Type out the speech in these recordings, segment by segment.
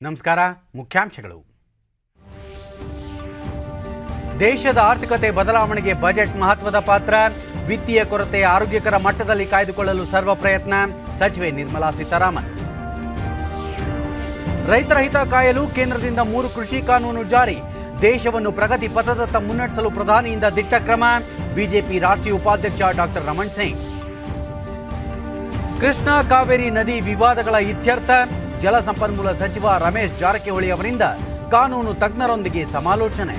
ನಮಸ್ಕಾರ. ಮುಖ್ಯಾಂಶಗಳು. ದೇಶದ ಆರ್ಥಿಕತೆ ಬದಲಾವಣೆಗೆ ಬಜೆಟ್ ಮಹತ್ವದ ಪಾತ್ರ. ವಿತ್ತೀಯ ಕೊರತೆ ಆರೋಗ್ಯಕರ ಮಟ್ಟದಲ್ಲಿ ಕಾಯ್ದುಕೊಳ್ಳಲು ಸರ್ವ ಪ್ರಯತ್ನ. ಸಚಿವೆ ನಿರ್ಮಲಾ ಸೀತಾರಾಮನ್. ರೈತರ ಹಿತ ಕಾಯಲು ಕೇಂದ್ರದಿಂದ 3 ಕೃಷಿ ಕಾನೂನು ಜಾರಿ. ದೇಶವನ್ನು ಪ್ರಗತಿ ಪಥದತ್ತ ಮುನ್ನಡೆಸಲು ಪ್ರಧಾನಿಯಿಂದ ದಿಟ್ಟ ಕ್ರಮ. ಬಿಜೆಪಿ ರಾಷ್ಟ್ರೀಯ ಉಪಾಧ್ಯಕ್ಷ ಡಾಕ್ಟರ್ ರಮಣ್ ಸಿಂಗ್. ಕೃಷ್ಣ ಕಾವೇರಿ ನದಿ ವಿವಾದಗಳ ಇತ್ಯರ್ಥ. ಜಲಸಂಪನ್ಮೂಲ ಸಚಿವ ರಮೇಶ್ ಜಾರಕಿಹೊಳಿ ಅವರಿಂದ ಕಾನೂನು ತಜ್ಞರೊಂದಿಗೆ ಸಮಾಲೋಚನೆ.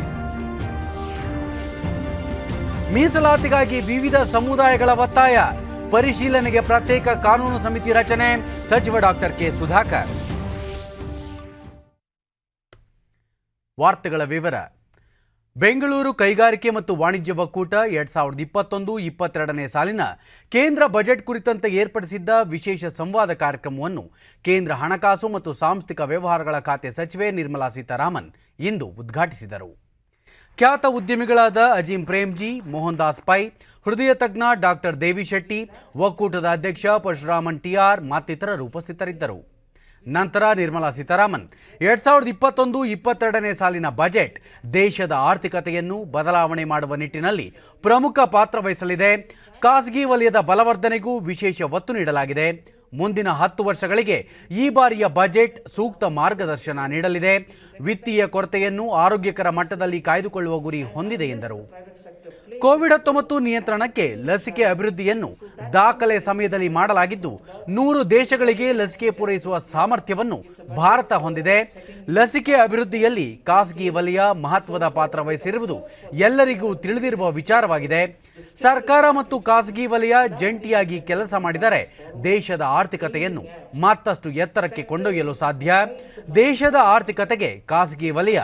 ಮೀಸಲಾತಿಗಾಗಿ ವಿವಿಧ ಸಮುದಾಯಗಳ ಒತ್ತಾಯ. ಪರಿಶೀಲನೆಗೆ ಪ್ರತ್ಯೇಕ ಕಾನೂನು ಸಮಿತಿ ರಚನೆ. ಸಚಿವ ಡಾಕ್ಟರ್ ಕೆ ಸುಧಾಕರ್. ವಾರ್ತೆಗಳ ವಿವರ. ಬೆಂಗಳೂರು ಕೈಗಾರಿಕೆ ಮತ್ತು ವಾಣಿಜ್ಯ ಒಕ್ಕೂಟ 2021-22ನೇ ಸಾಲಿನ ಕೇಂದ್ರ ಬಜೆಟ್ ಕುರಿತಂತೆ ಏರ್ಪಡಿಸಿದ್ದ ವಿಶೇಷ ಸಂವಾದ ಕಾರ್ಯಕ್ರಮವನ್ನು ಕೇಂದ್ರ ಹಣಕಾಸು ಮತ್ತು ಸಾಂಸ್ಥಿಕ ವ್ಯವಹಾರಗಳ ಖಾತೆ ಸಚಿವೆ ನಿರ್ಮಲಾ ಸೀತಾರಾಮನ್ ಇಂದು ಉದ್ಘಾಟಿಸಿದರು. ಖ್ಯಾತ ಉದ್ಯಮಿಗಳಾದ ಅಜೀಂ ಪ್ರೇಮ್ಜಿ, ಮೋಹನ್ ದಾಸ್ ಪೈ, ಹೃದಯ ತಜ್ಞ ಡಾಕ್ಟರ್ ದೇವಿ ಶೆಟ್ಟಿ, ಒಕ್ಕೂಟದ ಅಧ್ಯಕ್ಷ ಪರಶುರಾಮನ್ ಟಿಆರ್ ಮತ್ತಿತರರು ಉಪಸ್ಥಿತರಿದ್ದರು. ನಂತರ ನಿರ್ಮಲಾ ಸೀತಾರಾಮನ್ 2021-22ನೇ ಸಾಲಿನ ಬಜೆಟ್ ದೇಶದ ಆರ್ಥಿಕತೆಯನ್ನು ಬದಲಾವಣೆ ಮಾಡುವ ನಿಟ್ಟಿನಲ್ಲಿ ಪ್ರಮುಖ ಪಾತ್ರ ವಹಿಸಲಿದೆ. ಖಾಸಗಿ ವಲಯದ ಬಲವರ್ಧನೆಗೂ ವಿಶೇಷ ಒತ್ತು ನೀಡಲಾಗಿದೆ. ಮುಂದಿನ 10 ವರ್ಷಗಳಿಗೆ ಈ ಬಾರಿಯ ಬಜೆಟ್ ಸೂಕ್ತ ಮಾರ್ಗದರ್ಶನ ನೀಡಲಿದೆ. ವಿತ್ತೀಯ ಕೊರತೆಯನ್ನು ಆರೋಗ್ಯಕರ ಮಟ್ಟದಲ್ಲಿ ಕಾಯ್ದುಕೊಳ್ಳುವ ಗುರಿ ಹೊಂದಿದೆ ಎಂದರು. ಕೋವಿಡ್-19 ನಿಯಂತ್ರಣಕ್ಕೆ ಲಸಿಕೆ ಅಭಿವೃದ್ಧಿಯನ್ನು ದಾಖಲೆ ಸಮಯದಲ್ಲಿ ಮಾಡಲಾಗಿದ್ದು 100 ದೇಶಗಳಿಗೆ ಲಸಿಕೆ ಪೂರೈಸುವ ಸಾಮರ್ಥ್ಯವನ್ನು ಭಾರತ ಹೊಂದಿದೆ. ಲಸಿಕೆ ಅಭಿವೃದ್ಧಿಯಲ್ಲಿ ಖಾಸಗಿ ವಲಯ ಮಹತ್ವದ ಪಾತ್ರ ವಹಿಸಿರುವುದು ಎಲ್ಲರಿಗೂ ತಿಳಿದಿರುವ ವಿಚಾರವಾಗಿದೆ. ಸರ್ಕಾರ ಮತ್ತು ಖಾಸಗಿ ವಲಯ ಜಂಟಿಯಾಗಿ ಕೆಲಸ ಮಾಡಿದರೆ ದೇಶದ ಆರ್ಥಿಕತೆಯನ್ನು ಮತ್ತಷ್ಟು ಎತ್ತರಕ್ಕೆ ಕೊಂಡೊಯ್ಯಲು ಸಾಧ್ಯ. ದೇಶದ ಆರ್ಥಿಕತೆಗೆ ಖಾಸಗಿ ವಲಯ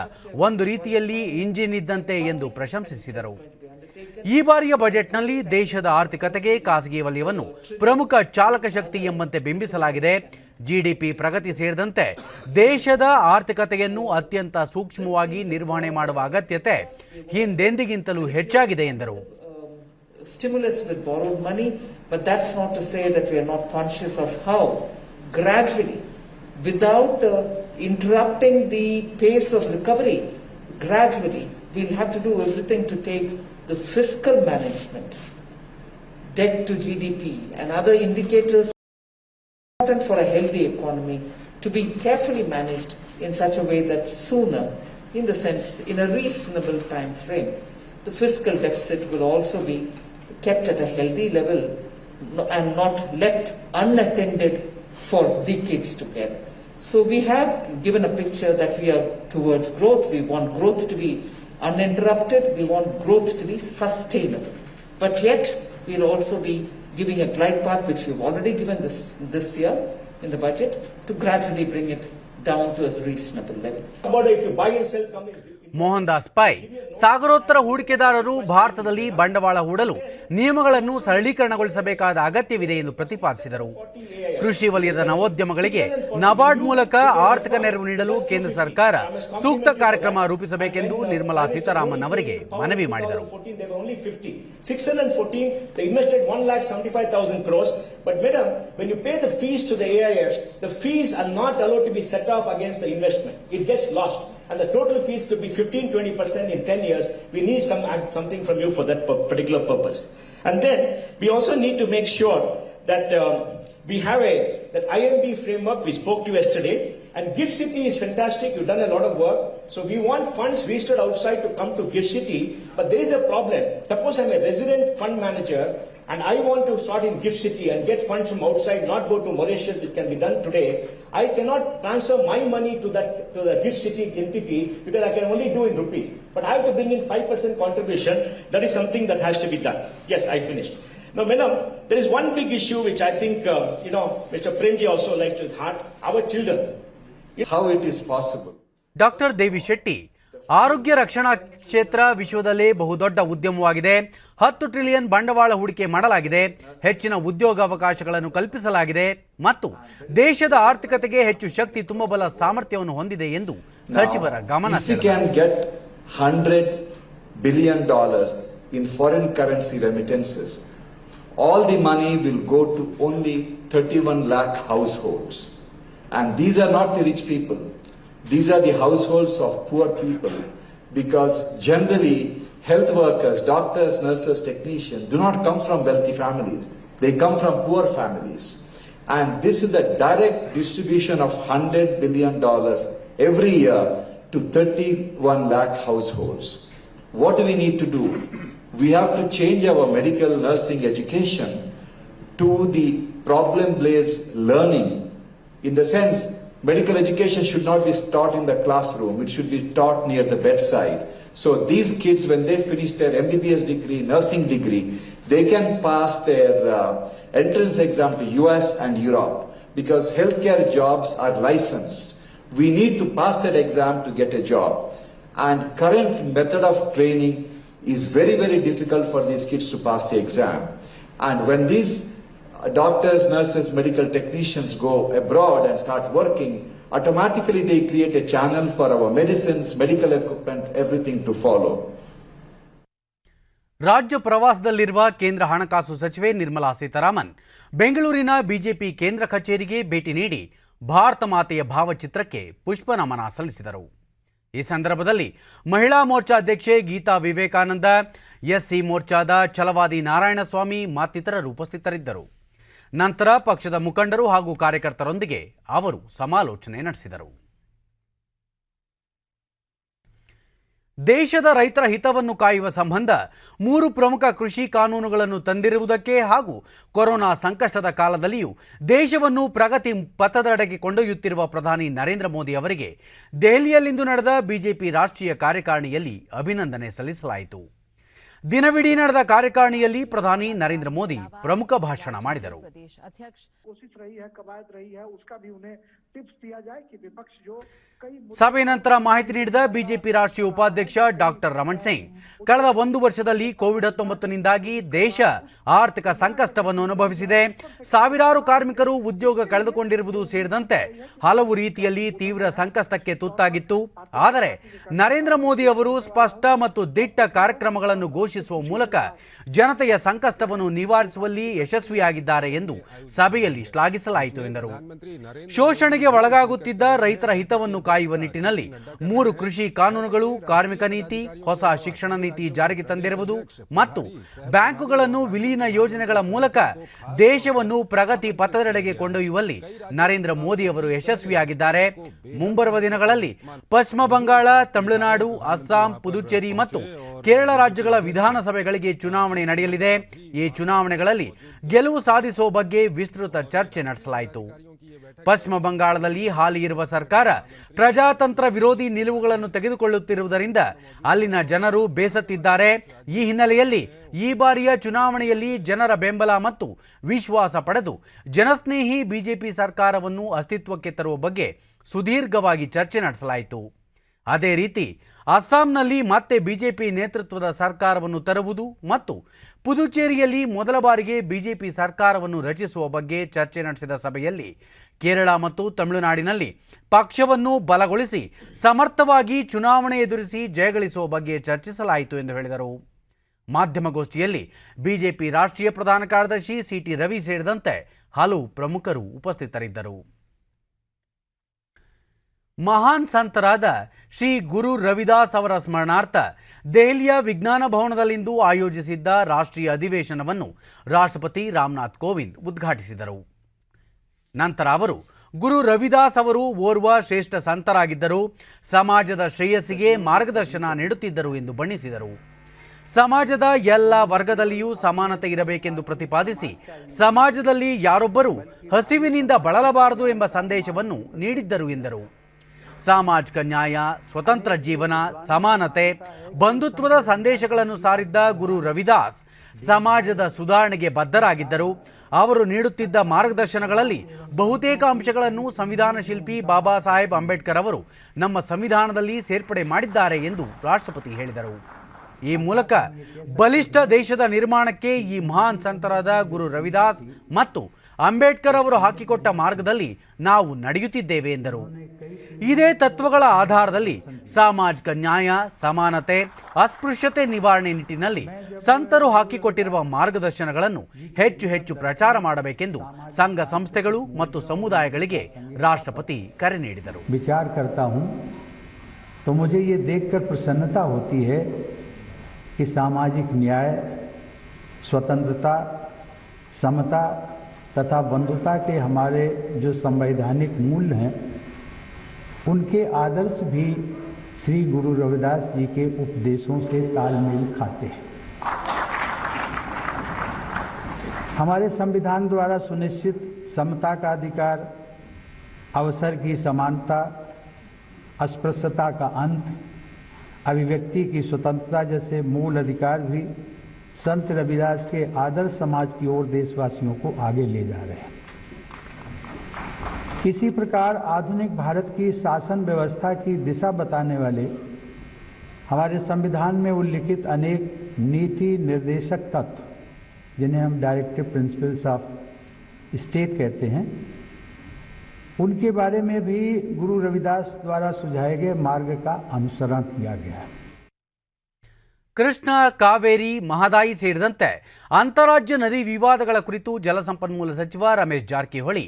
ಒಂದು ರೀತಿಯಲ್ಲಿ ಇಂಜಿನ್ ಇದ್ದಂತೆ ಎಂದು ಪ್ರಶಂಸಿಸಿದರು. ಈ ಬಾರಿಯ ಬಜೆಟ್ನಲ್ಲಿ ದೇಶದ ಆರ್ಥಿಕತೆಗೆ ಖಾಸಗಿ ವಲಯವನ್ನು ಪ್ರಮುಖ ಚಾಲಕ ಶಕ್ತಿ ಎಂಬಂತೆ ಬಿಂಬಿಸಲಾಗಿದೆ. ಜಿಡಿಪಿ ಪ್ರಗತಿ ಸೇರಿದಂತೆ ದೇಶದ ಆರ್ಥಿಕತೆಯನ್ನು ಅತ್ಯಂತ ಸೂಕ್ಷ್ಮವಾಗಿ ನಿರ್ವಹಣೆ ಮಾಡುವ ಅಗತ್ಯತೆ ಹಿಂದೆಂದಿಗಿಂತಲೂ ಹೆಚ್ಚಾಗಿದೆ ಎಂದರು. Stimulus with borrowed money, but that's not to say that we are not conscious of how gradually, without interrupting the pace of recovery, gradually we'll have to do everything to take the fiscal management, debt to GDP and other indicators important for a healthy economy to be carefully managed in such a way that sooner, in the sense, in a reasonable time frame, the fiscal deficit will also be kept at a healthy level and not left unattended for decades together. So we have given a picture that we are towards growth. We want growth to be uninterrupted. We want growth to be sustainable. But yet we'll also be giving a glide path, which we've already given this year in the budget, to gradually bring it down to a reasonable level. If you buy and sell companies, Mohandas Pai ಸಾಗರೋತ್ತರ ಹೂಡಿಕೆದಾರರು ಭಾರತದಲ್ಲಿ ಬಂಡವಾಳ ಹೂಡಲು ನಿಯಮಗಳನ್ನು ಸರಳೀಕರಣಗೊಳಿಸಬೇಕಾದ ಅಗತ್ಯವಿದೆ ಎಂದು ಪ್ರತಿಪಾದಿಸಿದರು. ಕೃಷಿ ವಲಯದ ನವೋದ್ಯಮಗಳಿಗೆ ನಬಾರ್ಡ್ ಮೂಲಕ ಆರ್ಥಿಕ ನೆರವು ನೀಡಲು ಕೇಂದ್ರ ಸರ್ಕಾರ ಸೂಕ್ತ ಕಾರ್ಯಕ್ರಮ ರೂಪಿಸಬೇಕೆಂದು ನಿರ್ಮಲಾ ಸೀತಾರಾಮನ್ ಅವರಿಗೆ ಮನವಿ ಮಾಡಿದರು. 614, they invested 1,75,000 crores. But madam, when you pay the fees to the AIFs, the fees are not allowed to be set off against the investment. It gets lost. And the total fees could be 15-20% in 10 years. We need something from you for that particular purpose. And then we also need to make sure that we have that IMB framework we spoke to yesterday. And Gift City is fantastic. You've done a lot of work. So we want funds registered outside to come to Gift City. But there is a problem. Suppose I'm a resident fund manager and I want to start in Gift City and get funds from outside, not go to Mauritius, which can be done today. I cannot transfer my money to the Gift City entity because I can only do in rupees. But I have to bring in 5% contribution. That is something that has to be done. Yes, I finished. Now, madam, there is one big issue which I think, Mr. Premji also likes with heart, our children. How it is possible? Doctor Devi Shetty, ಆರೋಗ್ಯ ರಕ್ಷಣಾ ಕ್ಷೇತ್ರ ವಿಶ್ವದಲ್ಲೇ ಬಹುದೊಡ್ಡ ಉದ್ಯಮವಾಗಿದೆ. 10 trillion ಬಂಡವಾಳ ಹೂಡಿಕೆ ಮಾಡಲಾಗಿದೆ. ಹೆಚ್ಚಿನ ಉದ್ಯೋಗಾವಕಾಶಗಳನ್ನು ಕಲ್ಪಿಸಲಾಗಿದೆ ಮತ್ತು ದೇಶದ ಆರ್ಥಿಕತೆಗೆ ಹೆಚ್ಚು ಶಕ್ತಿ ತುಂಬಬಲ್ಲ ಸಾಮರ್ಥ್ಯವನ್ನು ಹೊಂದಿದೆ ಎಂದು ಸಚಿವರ ಗಮನ ಸೆಳೆದರು. $100 billion in foreign currency remittances. All the money will go to only 31 lakh households. And these are not the rich people. These are the households of poor people because generally health workers, doctors, nurses, technicians do not come from wealthy families. They come from poor families. And this is the direct distribution of $100 billion every year to 31 lakh households. What do we need to do? We have to change our medical nursing education to the problem-based learning. In the sense, medical education should not be taught in the classroom, it should be taught near the bedside. So these kids, when they finish their MBBS degree, nursing degree, they can pass their entrance exam to US and Europe because healthcare jobs are licensed. We need to pass that exam to get a job. And current method of training is very, very difficult for these kids to pass the exam. And when these doctors, nurses, medical technicians go abroad and start working, automatically they create a channel for our medicines, medical equipment, everything to follow. ರಾಜ್ಯ ಪ್ರವಾಸದಲ್ಲಿರುವ ಕೇಂದ್ರ ಹಣಕಾಸು ಸಚಿವೆ ನಿರ್ಮಲಾ ಸೀತಾರಾಮನ್ ಬೆಂಗಳೂರಿನ BJP ಕೇಂದ್ರ ಕಚೇರಿಗೆ ಭೇಟಿ ನೀಡಿ ಭಾರತ ಮಾತೆಯ ಭಾವಚಿತ್ರಕ್ಕೆ ಪುಷ್ಪನಮನ ಸಲ್ಲಿಸಿದರು. ಈ ಸಂದರ್ಭದಲ್ಲಿ ಮಹಿಳಾ ಮೋರ್ಚಾ ಅಧ್ಯಕ್ಷೆ ಗೀತಾ ವಿವೇಕಾನಂದ, ಎಸ್ಸಿ ಮೋರ್ಚಾದ ಛಲವಾದಿ ನಾರಾಯಣಸ್ವಾಮಿ ಮತ್ತಿತರರು ಉಪಸ್ಥಿತರಿದ್ದರು. ನಂತರ ಪಕ್ಷದ ಮುಖಂಡರು ಹಾಗೂ ಕಾರ್ಯಕರ್ತರೊಂದಿಗೆ ಅವರು ಸಮಾಲೋಚನೆ ನಡೆಸಿದರು. ದೇಶದ ರೈತರ ಹಿತವನ್ನು ಕಾಯುವ ಸಂಬಂಧ 3 ಪ್ರಮುಖ ಕೃಷಿ ಕಾನೂನುಗಳನ್ನು ತಂದಿರುವುದಕ್ಕೆ ಹಾಗೂ ಕೊರೋನಾ ಸಂಕಷ್ಟದ ಕಾಲದಲ್ಲಿಯೂ ದೇಶವನ್ನು ಪ್ರಗತಿ ಪಥದೆಡೆಗೆ ಕೊಂಡೊಯ್ಯುತ್ತಿರುವ ಪ್ರಧಾನಿ ನರೇಂದ್ರ ಮೋದಿ ಅವರಿಗೆ ದೆಹಲಿಯಲ್ಲಿಂದು ನಡೆದ ಬಿಜೆಪಿ ರಾಷ್ಟ್ರೀಯ ಕಾರ್ಯಕಾರಿಣಿಯಲ್ಲಿ ಅಭಿನಂದನೆ ಸಲ್ಲಿಸಲಾಯಿತು. ದಿನವಿಡೀ ನಡೆದ ಕಾರ್ಯಕಾರಿಣಿಯಲ್ಲಿ ಪ್ರಧಾನಿ ನರೇಂದ್ರ ಮೋದಿ ಪ್ರಮುಖ ಭಾಷಣ ಮಾಡಿದರು. ಸಭೆ ನಂತರ ಮಾಹಿತಿ ನೀಡಿದ ಬಿಜೆಪಿ ರಾಷ್ಟ್ರೀಯ ಉಪಾಧ್ಯಕ್ಷ ಡಾಕ್ಟರ್ ರಮಣ್ ಸಿಂಗ್, ಕಳೆದ 1 ವರ್ಷದಲ್ಲಿ ಕೋವಿಡ್-19ನಿಂದಾಗಿ ದೇಶ ಆರ್ಥಿಕ ಸಂಕಷ್ಟವನ್ನು ಅನುಭವಿಸಿದೆ. ಸಾವಿರಾರು ಕಾರ್ಮಿಕರು ಉದ್ಯೋಗ ಕಳೆದುಕೊಂಡಿರುವುದು ಸೇರಿದಂತೆ ಹಲವು ರೀತಿಯಲ್ಲಿ ತೀವ್ರ ಸಂಕಷ್ಟಕ್ಕೆ ತುತ್ತಾಗಿತ್ತು. ಆದರೆ ನರೇಂದ್ರ ಮೋದಿ ಅವರು ಸ್ಪಷ್ಟ ಮತ್ತು ದಿಟ್ಟ ಕಾರ್ಯಕ್ರಮಗಳನ್ನು ಘೋಷಿಸುವ ಮೂಲಕ ಜನತೆಯ ಸಂಕಷ್ಟವನ್ನು ನಿವಾರಿಸುವಲ್ಲಿ ಯಶಸ್ವಿಯಾಗಿದ್ದಾರೆ ಎಂದು ಸಭೆಯಲ್ಲಿ ಶ್ಲಾಘಿಸಲಾಯಿತು ಎಂದರು. ಶೋಷಣೆಗೆ ಒಳಗಾಗುತ್ತಿದ್ದ ರೈತರ ಹಿತವನ್ನು ಕಾಯುವ ನಿಟ್ಟಿನಲ್ಲಿ 3 ಕೃಷಿ ಕಾನೂನುಗಳು, ಕಾರ್ಮಿಕ ನೀತಿ, ಹೊಸ ಶಿಕ್ಷಣ ನೀತಿ ಜಾರಿಗೆ ತಂದಿರುವುದು ಮತ್ತು ಬ್ಯಾಂಕುಗಳನ್ನು ವಿಲೀನ ಯೋಜನೆಗಳ ಮೂಲಕ ದೇಶವನ್ನು ಪ್ರಗತಿ ಪಥದೆಡೆಗೆ ಕೊಂಡೊಯ್ಯುವಲ್ಲಿ ನರೇಂದ್ರ ಮೋದಿ ಅವರು ಯಶಸ್ವಿಯಾಗಿದ್ದಾರೆ. ಮುಂಬರುವ ದಿನಗಳಲ್ಲಿ ಪಶ್ಚಿಮ ಬಂಗಾಳ, ತಮಿಳುನಾಡು, ಅಸ್ಸಾಂ, ಪುದುಚೇರಿ ಮತ್ತು ಕೇರಳ ರಾಜ್ಯಗಳ ವಿಧಾನಸಭೆಗಳಿಗೆ ಚುನಾವಣೆ ನಡೆಯಲಿದೆ. ಈ ಚುನಾವಣೆಗಳಲ್ಲಿ ಗೆಲುವು ಸಾಧಿಸುವ ಬಗ್ಗೆ ವಿಸ್ತೃತ ಚರ್ಚೆ ನಡೆಸಲಾಯಿತು. ಪಶ್ಚಿಮ ಬಂಗಾಳದಲ್ಲಿ ಹಾಲಿ ಇರುವ ಸರ್ಕಾರ ಪ್ರಜಾತಂತ್ರ ವಿರೋಧಿ ನಿಲುವುಗಳನ್ನು ತೆಗೆದುಕೊಳ್ಳುತ್ತಿರುವುದರಿಂದ ಅಲ್ಲಿನ ಜನರು ಬೇಸತ್ತಿದ್ದಾರೆ. ಈ ಹಿನ್ನೆಲೆಯಲ್ಲಿ ಈ ಬಾರಿಯ ಚುನಾವಣೆಯಲ್ಲಿ ಜನರ ಬೆಂಬಲ ಮತ್ತು ವಿಶ್ವಾಸ ಪಡೆದು ಜನಸ್ನೇಹಿ ಬಿಜೆಪಿ ಸರ್ಕಾರವನ್ನು ಅಸ್ತಿತ್ವಕ್ಕೆ ತರುವ ಬಗ್ಗೆ ಸುದೀರ್ಘವಾಗಿ ಚರ್ಚೆ ನಡೆಸಲಾಯಿತು. ಅದೇ ರೀತಿ ಅಸ್ಸಾಂನಲ್ಲಿ ಮತ್ತೆ ಬಿಜೆಪಿ ನೇತೃತ್ವದ ಸರ್ಕಾರವನ್ನು ತರುವುದು ಮತ್ತು ಪುದುಚೇರಿಯಲ್ಲಿ ಮೊದಲ ಬಾರಿಗೆ ಬಿಜೆಪಿ ಸರ್ಕಾರವನ್ನು ರಚಿಸುವ ಬಗ್ಗೆ ಚರ್ಚೆ ನಡೆಸಿದ ಸಭೆಯಲ್ಲಿ ಕೇರಳ ಮತ್ತು ತಮಿಳುನಾಡಿನಲ್ಲಿ ಪಕ್ಷವನ್ನು ಬಲಗೊಳಿಸಿ ಸಮರ್ಥವಾಗಿ ಚುನಾವಣೆ ಎದುರಿಸಿ ಜಯಗಳಿಸುವ ಬಗ್ಗೆ ಚರ್ಚಿಸಲಾಯಿತು ಎಂದು ಹೇಳಿದರು. ಮಾಧ್ಯಮಗೋಷ್ಠಿಯಲ್ಲಿ ಬಿಜೆಪಿ ರಾಷ್ಟ್ರೀಯ ಪ್ರಧಾನ ಕಾರ್ಯದರ್ಶಿ ಸಿಟಿ ರವಿ ಸೇರಿದಂತೆ ಹಲವು ಪ್ರಮುಖರು ಉಪಸ್ಥಿತರಿದ್ದರು. ಮಹಾನ್ ಸಂತರಾದ ಶ್ರೀ ಗುರು ರವಿದಾಸ್ ಅವರ ಸ್ಮರಣಾರ್ಥ ದೆಹಲಿಯ ವಿಜ್ಞಾನ ಭವನದಲ್ಲಿಂದು ಆಯೋಜಿಸಿದ್ದ ರಾಷ್ಟ್ರೀಯ ಅಧಿವೇಶನವನ್ನು ರಾಷ್ಟ್ರಪತಿ ರಾಮನಾಥ್ ಕೋವಿಂದ್ ಉದ್ಘಾಟಿಸಿದರು. ನಂತರ ಅವರು ಗುರು ರವಿದಾಸ್ ಅವರು ಓರ್ವ ಶ್ರೇಷ್ಠ ಸಂತರಾಗಿದ್ದರು, ಸಮಾಜದ ಶ್ರೇಯಸ್ಸಿಗೆ ಮಾರ್ಗದರ್ಶನ ನೀಡುತ್ತಿದ್ದರು ಎಂದು ಬಣ್ಣಿಸಿದರು. ಸಮಾಜದ ಎಲ್ಲ ವರ್ಗದಲ್ಲಿಯೂ ಸಮಾನತೆ ಇರಬೇಕೆಂದು ಪ್ರತಿಪಾದಿಸಿ ಸಮಾಜದಲ್ಲಿ ಯಾರೊಬ್ಬರೂ ಹಸಿವಿನಿಂದ ಬಳಲಬಾರದು ಎಂಬ ಸಂದೇಶವನ್ನು ನೀಡಿದ್ದರು ಎಂದರು. ಸಾಮಾಜಿಕ ನ್ಯಾಯ, ಸ್ವತಂತ್ರ ಜೀವನ, ಸಮಾನತೆ, ಬಂಧುತ್ವದ ಸಂದೇಶಗಳನ್ನು ಸಾರಿದ್ದ ಗುರು ರವಿದಾಸ್ ಸಮಾಜದ ಸುಧಾರಣೆಗೆ ಬದ್ಧರಾಗಿದ್ದರು. ಅವರು ನೀಡುತ್ತಿದ್ದ ಮಾರ್ಗದರ್ಶನಗಳಲ್ಲಿ ಬಹುತೇಕ ಅಂಶಗಳನ್ನು ಸಂವಿಧಾನ ಶಿಲ್ಪಿ ಬಾಬಾ ಸಾಹೇಬ್ ಅಂಬೇಡ್ಕರ್ ಅವರು ನಮ್ಮ ಸಂವಿಧಾನದಲ್ಲಿ ಸೇರ್ಪಡೆ ಮಾಡಿದ್ದಾರೆ ಎಂದು ರಾಷ್ಟ್ರಪತಿ ಹೇಳಿದರು. ಈ ಮೂಲಕ ಬಲಿಷ್ಠ ದೇಶದ ನಿರ್ಮಾಣಕ್ಕೆ ಈ ಮಹಾನ್ ಸಂತರಾದ ಗುರು ರವಿದಾಸ್ ಮತ್ತು ಅಂಬೇಡ್ಕರ್ ಅವರು ಹಾಕಿಕೊಟ್ಟ ಮಾರ್ಗದಲ್ಲಿ ನಾವು ನಡೆಯುತ್ತಿದ್ದೇವೆ ಎಂದರು. ಇದೇ ತತ್ವಗಳ ಆಧಾರದಲ್ಲಿ ಸಾಮಾಜಿಕ ನ್ಯಾಯ, ಸಮಾನತೆ, ಅಸ್ಪೃಶ್ಯತೆ ನಿವಾರಣೆ ನಿಟ್ಟಿನಲ್ಲಿ ಸಂತರು ಹಾಕಿಕೊಟ್ಟಿರುವ ಮಾರ್ಗದರ್ಶನಗಳನ್ನು ಹೆಚ್ಚು ಹೆಚ್ಚು ಪ್ರಚಾರ ಮಾಡಬೇಕೆಂದು ಸಂಘ ಸಂಸ್ಥೆಗಳು ಮತ್ತು ಸಮುದಾಯಗಳಿಗೆ ರಾಷ್ಟ್ರಪತಿ ಕರೆ ನೀಡಿದರು. विचार करता हूँ तो मुझे ये देखकर प्रसन्नता होती है कि सामाजिक न्याय, स्वतंत्रता, समता तथा बंधुता के हमारे जो संवैधानिक मूल्य हैं उनके आदर्श भी श्री गुरु रविदास जी के उपदेशों से तालमेल खाते हैं. हमारे संविधान द्वारा सुनिश्चित समता का अधिकार, अवसर की समानता, अस्पृश्यता का अंत, अभिव्यक्ति की स्वतंत्रता जैसे मूल अधिकार भी संत रविदास के आदर्श समाज की ओर देशवासियों को आगे ले जा रहे हैं. इसी प्रकार आधुनिक भारत की शासन व्यवस्था की दिशा बताने वाले हमारे संविधान में उल्लिखित अनेक नीति निर्देशक तत्व, जिन्हें हम डायरेक्टिव प्रिंसिपल्स ऑफ स्टेट कहते हैं, उनके बारे में भी गुरु रविदास द्वारा सुझाए गए मार्ग का अनुसरण किया गया है. ಕೃಷ್ಣ, ಕಾವೇರಿ, ಮಹದಾಯಿ ಸೇರಿದಂತೆ ಅಂತಾರಾಜ್ಯ ನದಿ ವಿವಾದಗಳ ಕುರಿತು ಜಲಸಂಪನ್ಮೂಲ ಸಚಿವ ರಮೇಶ್ ಜಾರಕಿಹೊಳಿ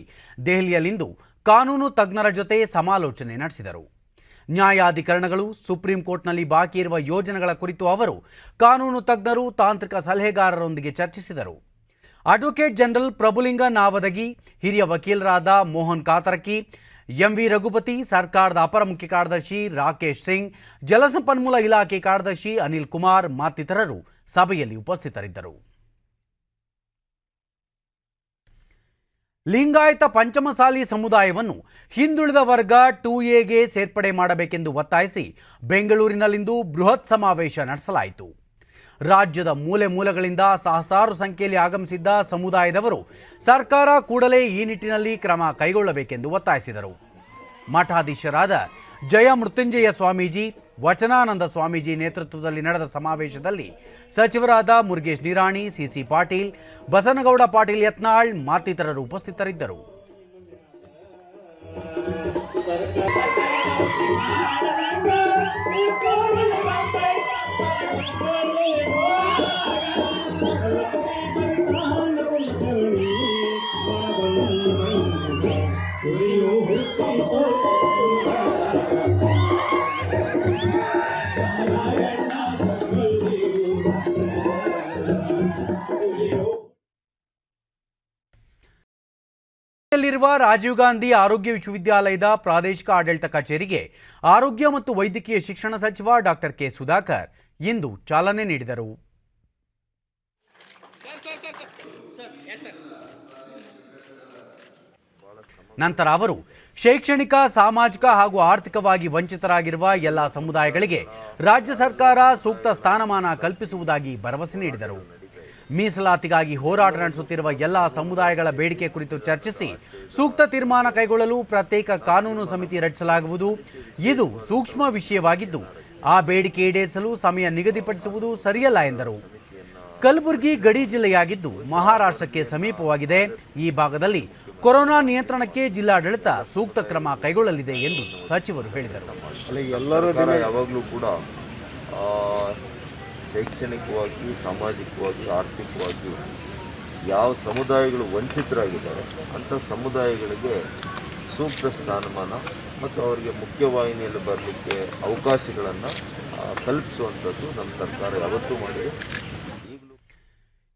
ದೆಹಲಿಯಲ್ಲಿಂದು ಕಾನೂನು ತಜ್ಞರ ಜೊತೆ ಸಮಾಲೋಚನೆ ನಡೆಸಿದರು. ನ್ಯಾಯಾಧಿಕರಣಗಳು, ಸುಪ್ರೀಂ ಕೋರ್ಟ್ನಲ್ಲಿ ಬಾಕಿ ಇರುವ ಯೋಜನೆಗಳ ಕುರಿತು ಅವರು ಕಾನೂನು ತಜ್ಞರು, ತಾಂತ್ರಿಕ ಸಲಹೆಗಾರರೊಂದಿಗೆ ಚರ್ಚಿಸಿದರು. ಅಡ್ವೊಕೇಟ್ ಜನರಲ್ ಪ್ರಭುಲಿಂಗ ನಾವದಗಿ, ಹಿರಿಯ ವಕೀಲರಾದ ಮೋಹನ್ ಕಾತರಕಿ, ಎಂವಿ ರಘುಪತಿ, ಸರ್ಕಾರದ ಅಪರ ಮುಖ್ಯ ಕಾರ್ಯದರ್ಶಿ ರಾಕೇಶ್ ಸಿಂಗ್, ಜಲಸಂಪನ್ಮೂಲ ಇಲಾಖೆ ಕಾರ್ಯದರ್ಶಿ ಅನಿಲ್ ಕುಮಾರ್ ಮತ್ತಿತರರು ಸಭೆಯಲ್ಲಿ ಉಪಸ್ಥಿತರಿದ್ದರು. ಲಿಂಗಾಯತ ಪಂಚಮಸಾಲಿ ಸಮುದಾಯವನ್ನು ಹಿಂದುಳಿದ ವರ್ಗ 2Aಗೆ ಸೇರ್ಪಡೆ ಮಾಡಬೇಕೆಂದು ಒತ್ತಾಯಿಸಿ ಬೆಂಗಳೂರಿನಲ್ಲಿಂದು ಬೃಹತ್ ಸಮಾವೇಶ ನಡೆಸಲಾಯಿತು. ರಾಜ್ಯದ ಮೂಲೆ ಮೂಲೆಗಳಿಂದ ಸಹಸ್ರಾರು ಸಂಖ್ಯೆಯಲ್ಲಿ ಆಗಮಿಸಿದ್ದ ಸಮುದಾಯದವರು ಸರ್ಕಾರ ಕೂಡಲೇ ಈ ನಿಟ್ಟಿನಲ್ಲಿ ಕ್ರಮ ಕೈಗೊಳ್ಳಬೇಕೆಂದು ಒತ್ತಾಯಿಸಿದರು. ಮಠಾಧೀಶರಾದ ಜಯ ಮೃತ್ಯುಂಜಯ ಸ್ವಾಮೀಜಿ, ವಚನಾನಂದ ಸ್ವಾಮೀಜಿ ನೇತೃತ್ವದಲ್ಲಿ ನಡೆದ ಸಮಾವೇಶದಲ್ಲಿ ಸಚಿವರಾದ ಮುರುಗೇಶ್ ನಿರಾಣಿ, ಸಿಸಿ ಪಾಟೀಲ್, ಬಸನಗೌಡ ಪಾಟೀಲ್ ಯತ್ನಾಳ್ ಮತ್ತಿತರರು ಉಪಸ್ಥಿತರಿದ್ದರು. ಿರುವ ರಾಜೀವ್ ಗಾಂಧಿ ಆರೋಗ್ಯ ವಿಶ್ವವಿದ್ಯಾಲಯದ ಪ್ರಾದೇಶಿಕ ಆಡಳಿತ ಕಚೇರಿಗೆ ಆರೋಗ್ಯ ಮತ್ತು ವೈದ್ಯಕೀಯ ಶಿಕ್ಷಣ ಸಚಿವ ಡಾಕ್ಟರ್ ಕೆ ಸುಧಾಕರ್ ಇಂದು ಚಾಲನೆ ನೀಡಿದರು. ನಂತರ ಅವರು ಶೈಕ್ಷಣಿಕ, ಸಾಮಾಜಿಕ ಹಾಗೂ ಆರ್ಥಿಕವಾಗಿ ವಂಚಿತರಾಗಿರುವ ಎಲ್ಲ ಸಮುದಾಯಗಳಿಗೆ ರಾಜ್ಯ ಸರ್ಕಾರ ಸೂಕ್ತ ಸ್ಥಾನಮಾನ ಕಲ್ಪಿಸುವುದಾಗಿ ಭರವಸೆ ನೀಡಿದರು. ಮೀಸಲಾತಿಗಾಗಿ ಹೋರಾಟ ನಡೆಸುತ್ತಿರುವ ಎಲ್ಲ ಸಮುದಾಯಗಳ ಬೇಡಿಕೆ ಕುರಿತು ಚರ್ಚಿಸಿ ಸೂಕ್ತ ತೀರ್ಮಾನ ಕೈಗೊಳ್ಳಲು ಪ್ರತ್ಯೇಕ ಕಾನೂನು ಸಮಿತಿ ರಚಿಸಲಾಗುವುದು. ಇದು ಸೂಕ್ಷ್ಮ ವಿಷಯವಾಗಿದ್ದು ಆ ಬೇಡಿಕೆ ಈಡೇರಿಸಲು ಸಮಯ ನಿಗದಿಪಡಿಸುವುದು ಸರಿಯಲ್ಲ ಎಂದರು. ಕಲಬುರಗಿ ಗಡಿ ಜಿಲ್ಲೆಯಾಗಿದ್ದು ಮಹಾರಾಷ್ಟ್ರಕ್ಕೆ ಸಮೀಪವಾಗಿದೆ. ಈ ಭಾಗದಲ್ಲಿ ಕೊರೋನಾ ನಿಯಂತ್ರಣಕ್ಕೆ ಜಿಲ್ಲಾಡಳಿತ ಸೂಕ್ತ ಕ್ರಮ ಕೈಗೊಳ್ಳಲಿದೆ ಎಂದು ಸಚಿವರು ಹೇಳಿದರು. ಯಾವಾಗಲೂ ಕೂಡ ಶೈಕ್ಷಣಿಕವಾಗಿ, ಸಾಮಾಜಿಕವಾಗಿ, ಆರ್ಥಿಕವಾಗಿ ಯಾವ ಸಮುದಾಯಗಳು ವಂಚಿತರಾಗಿದ್ದಾರೆ ಅಂಥ ಸಮುದಾಯಗಳಿಗೆ ಸೂಕ್ತ ಸ್ಥಾನಮಾನ ಮತ್ತು ಅವರಿಗೆ ಮುಖ್ಯವಾಹಿನಿಯಲ್ಲಿ ಬರಲಿಕ್ಕೆ ಅವಕಾಶಗಳನ್ನು ಕಲ್ಪಿಸುವಂಥದ್ದು ನಮ್ಮ ಸರ್ಕಾರ ಯಾವತ್ತೂ ಮಾಡಿದೆ.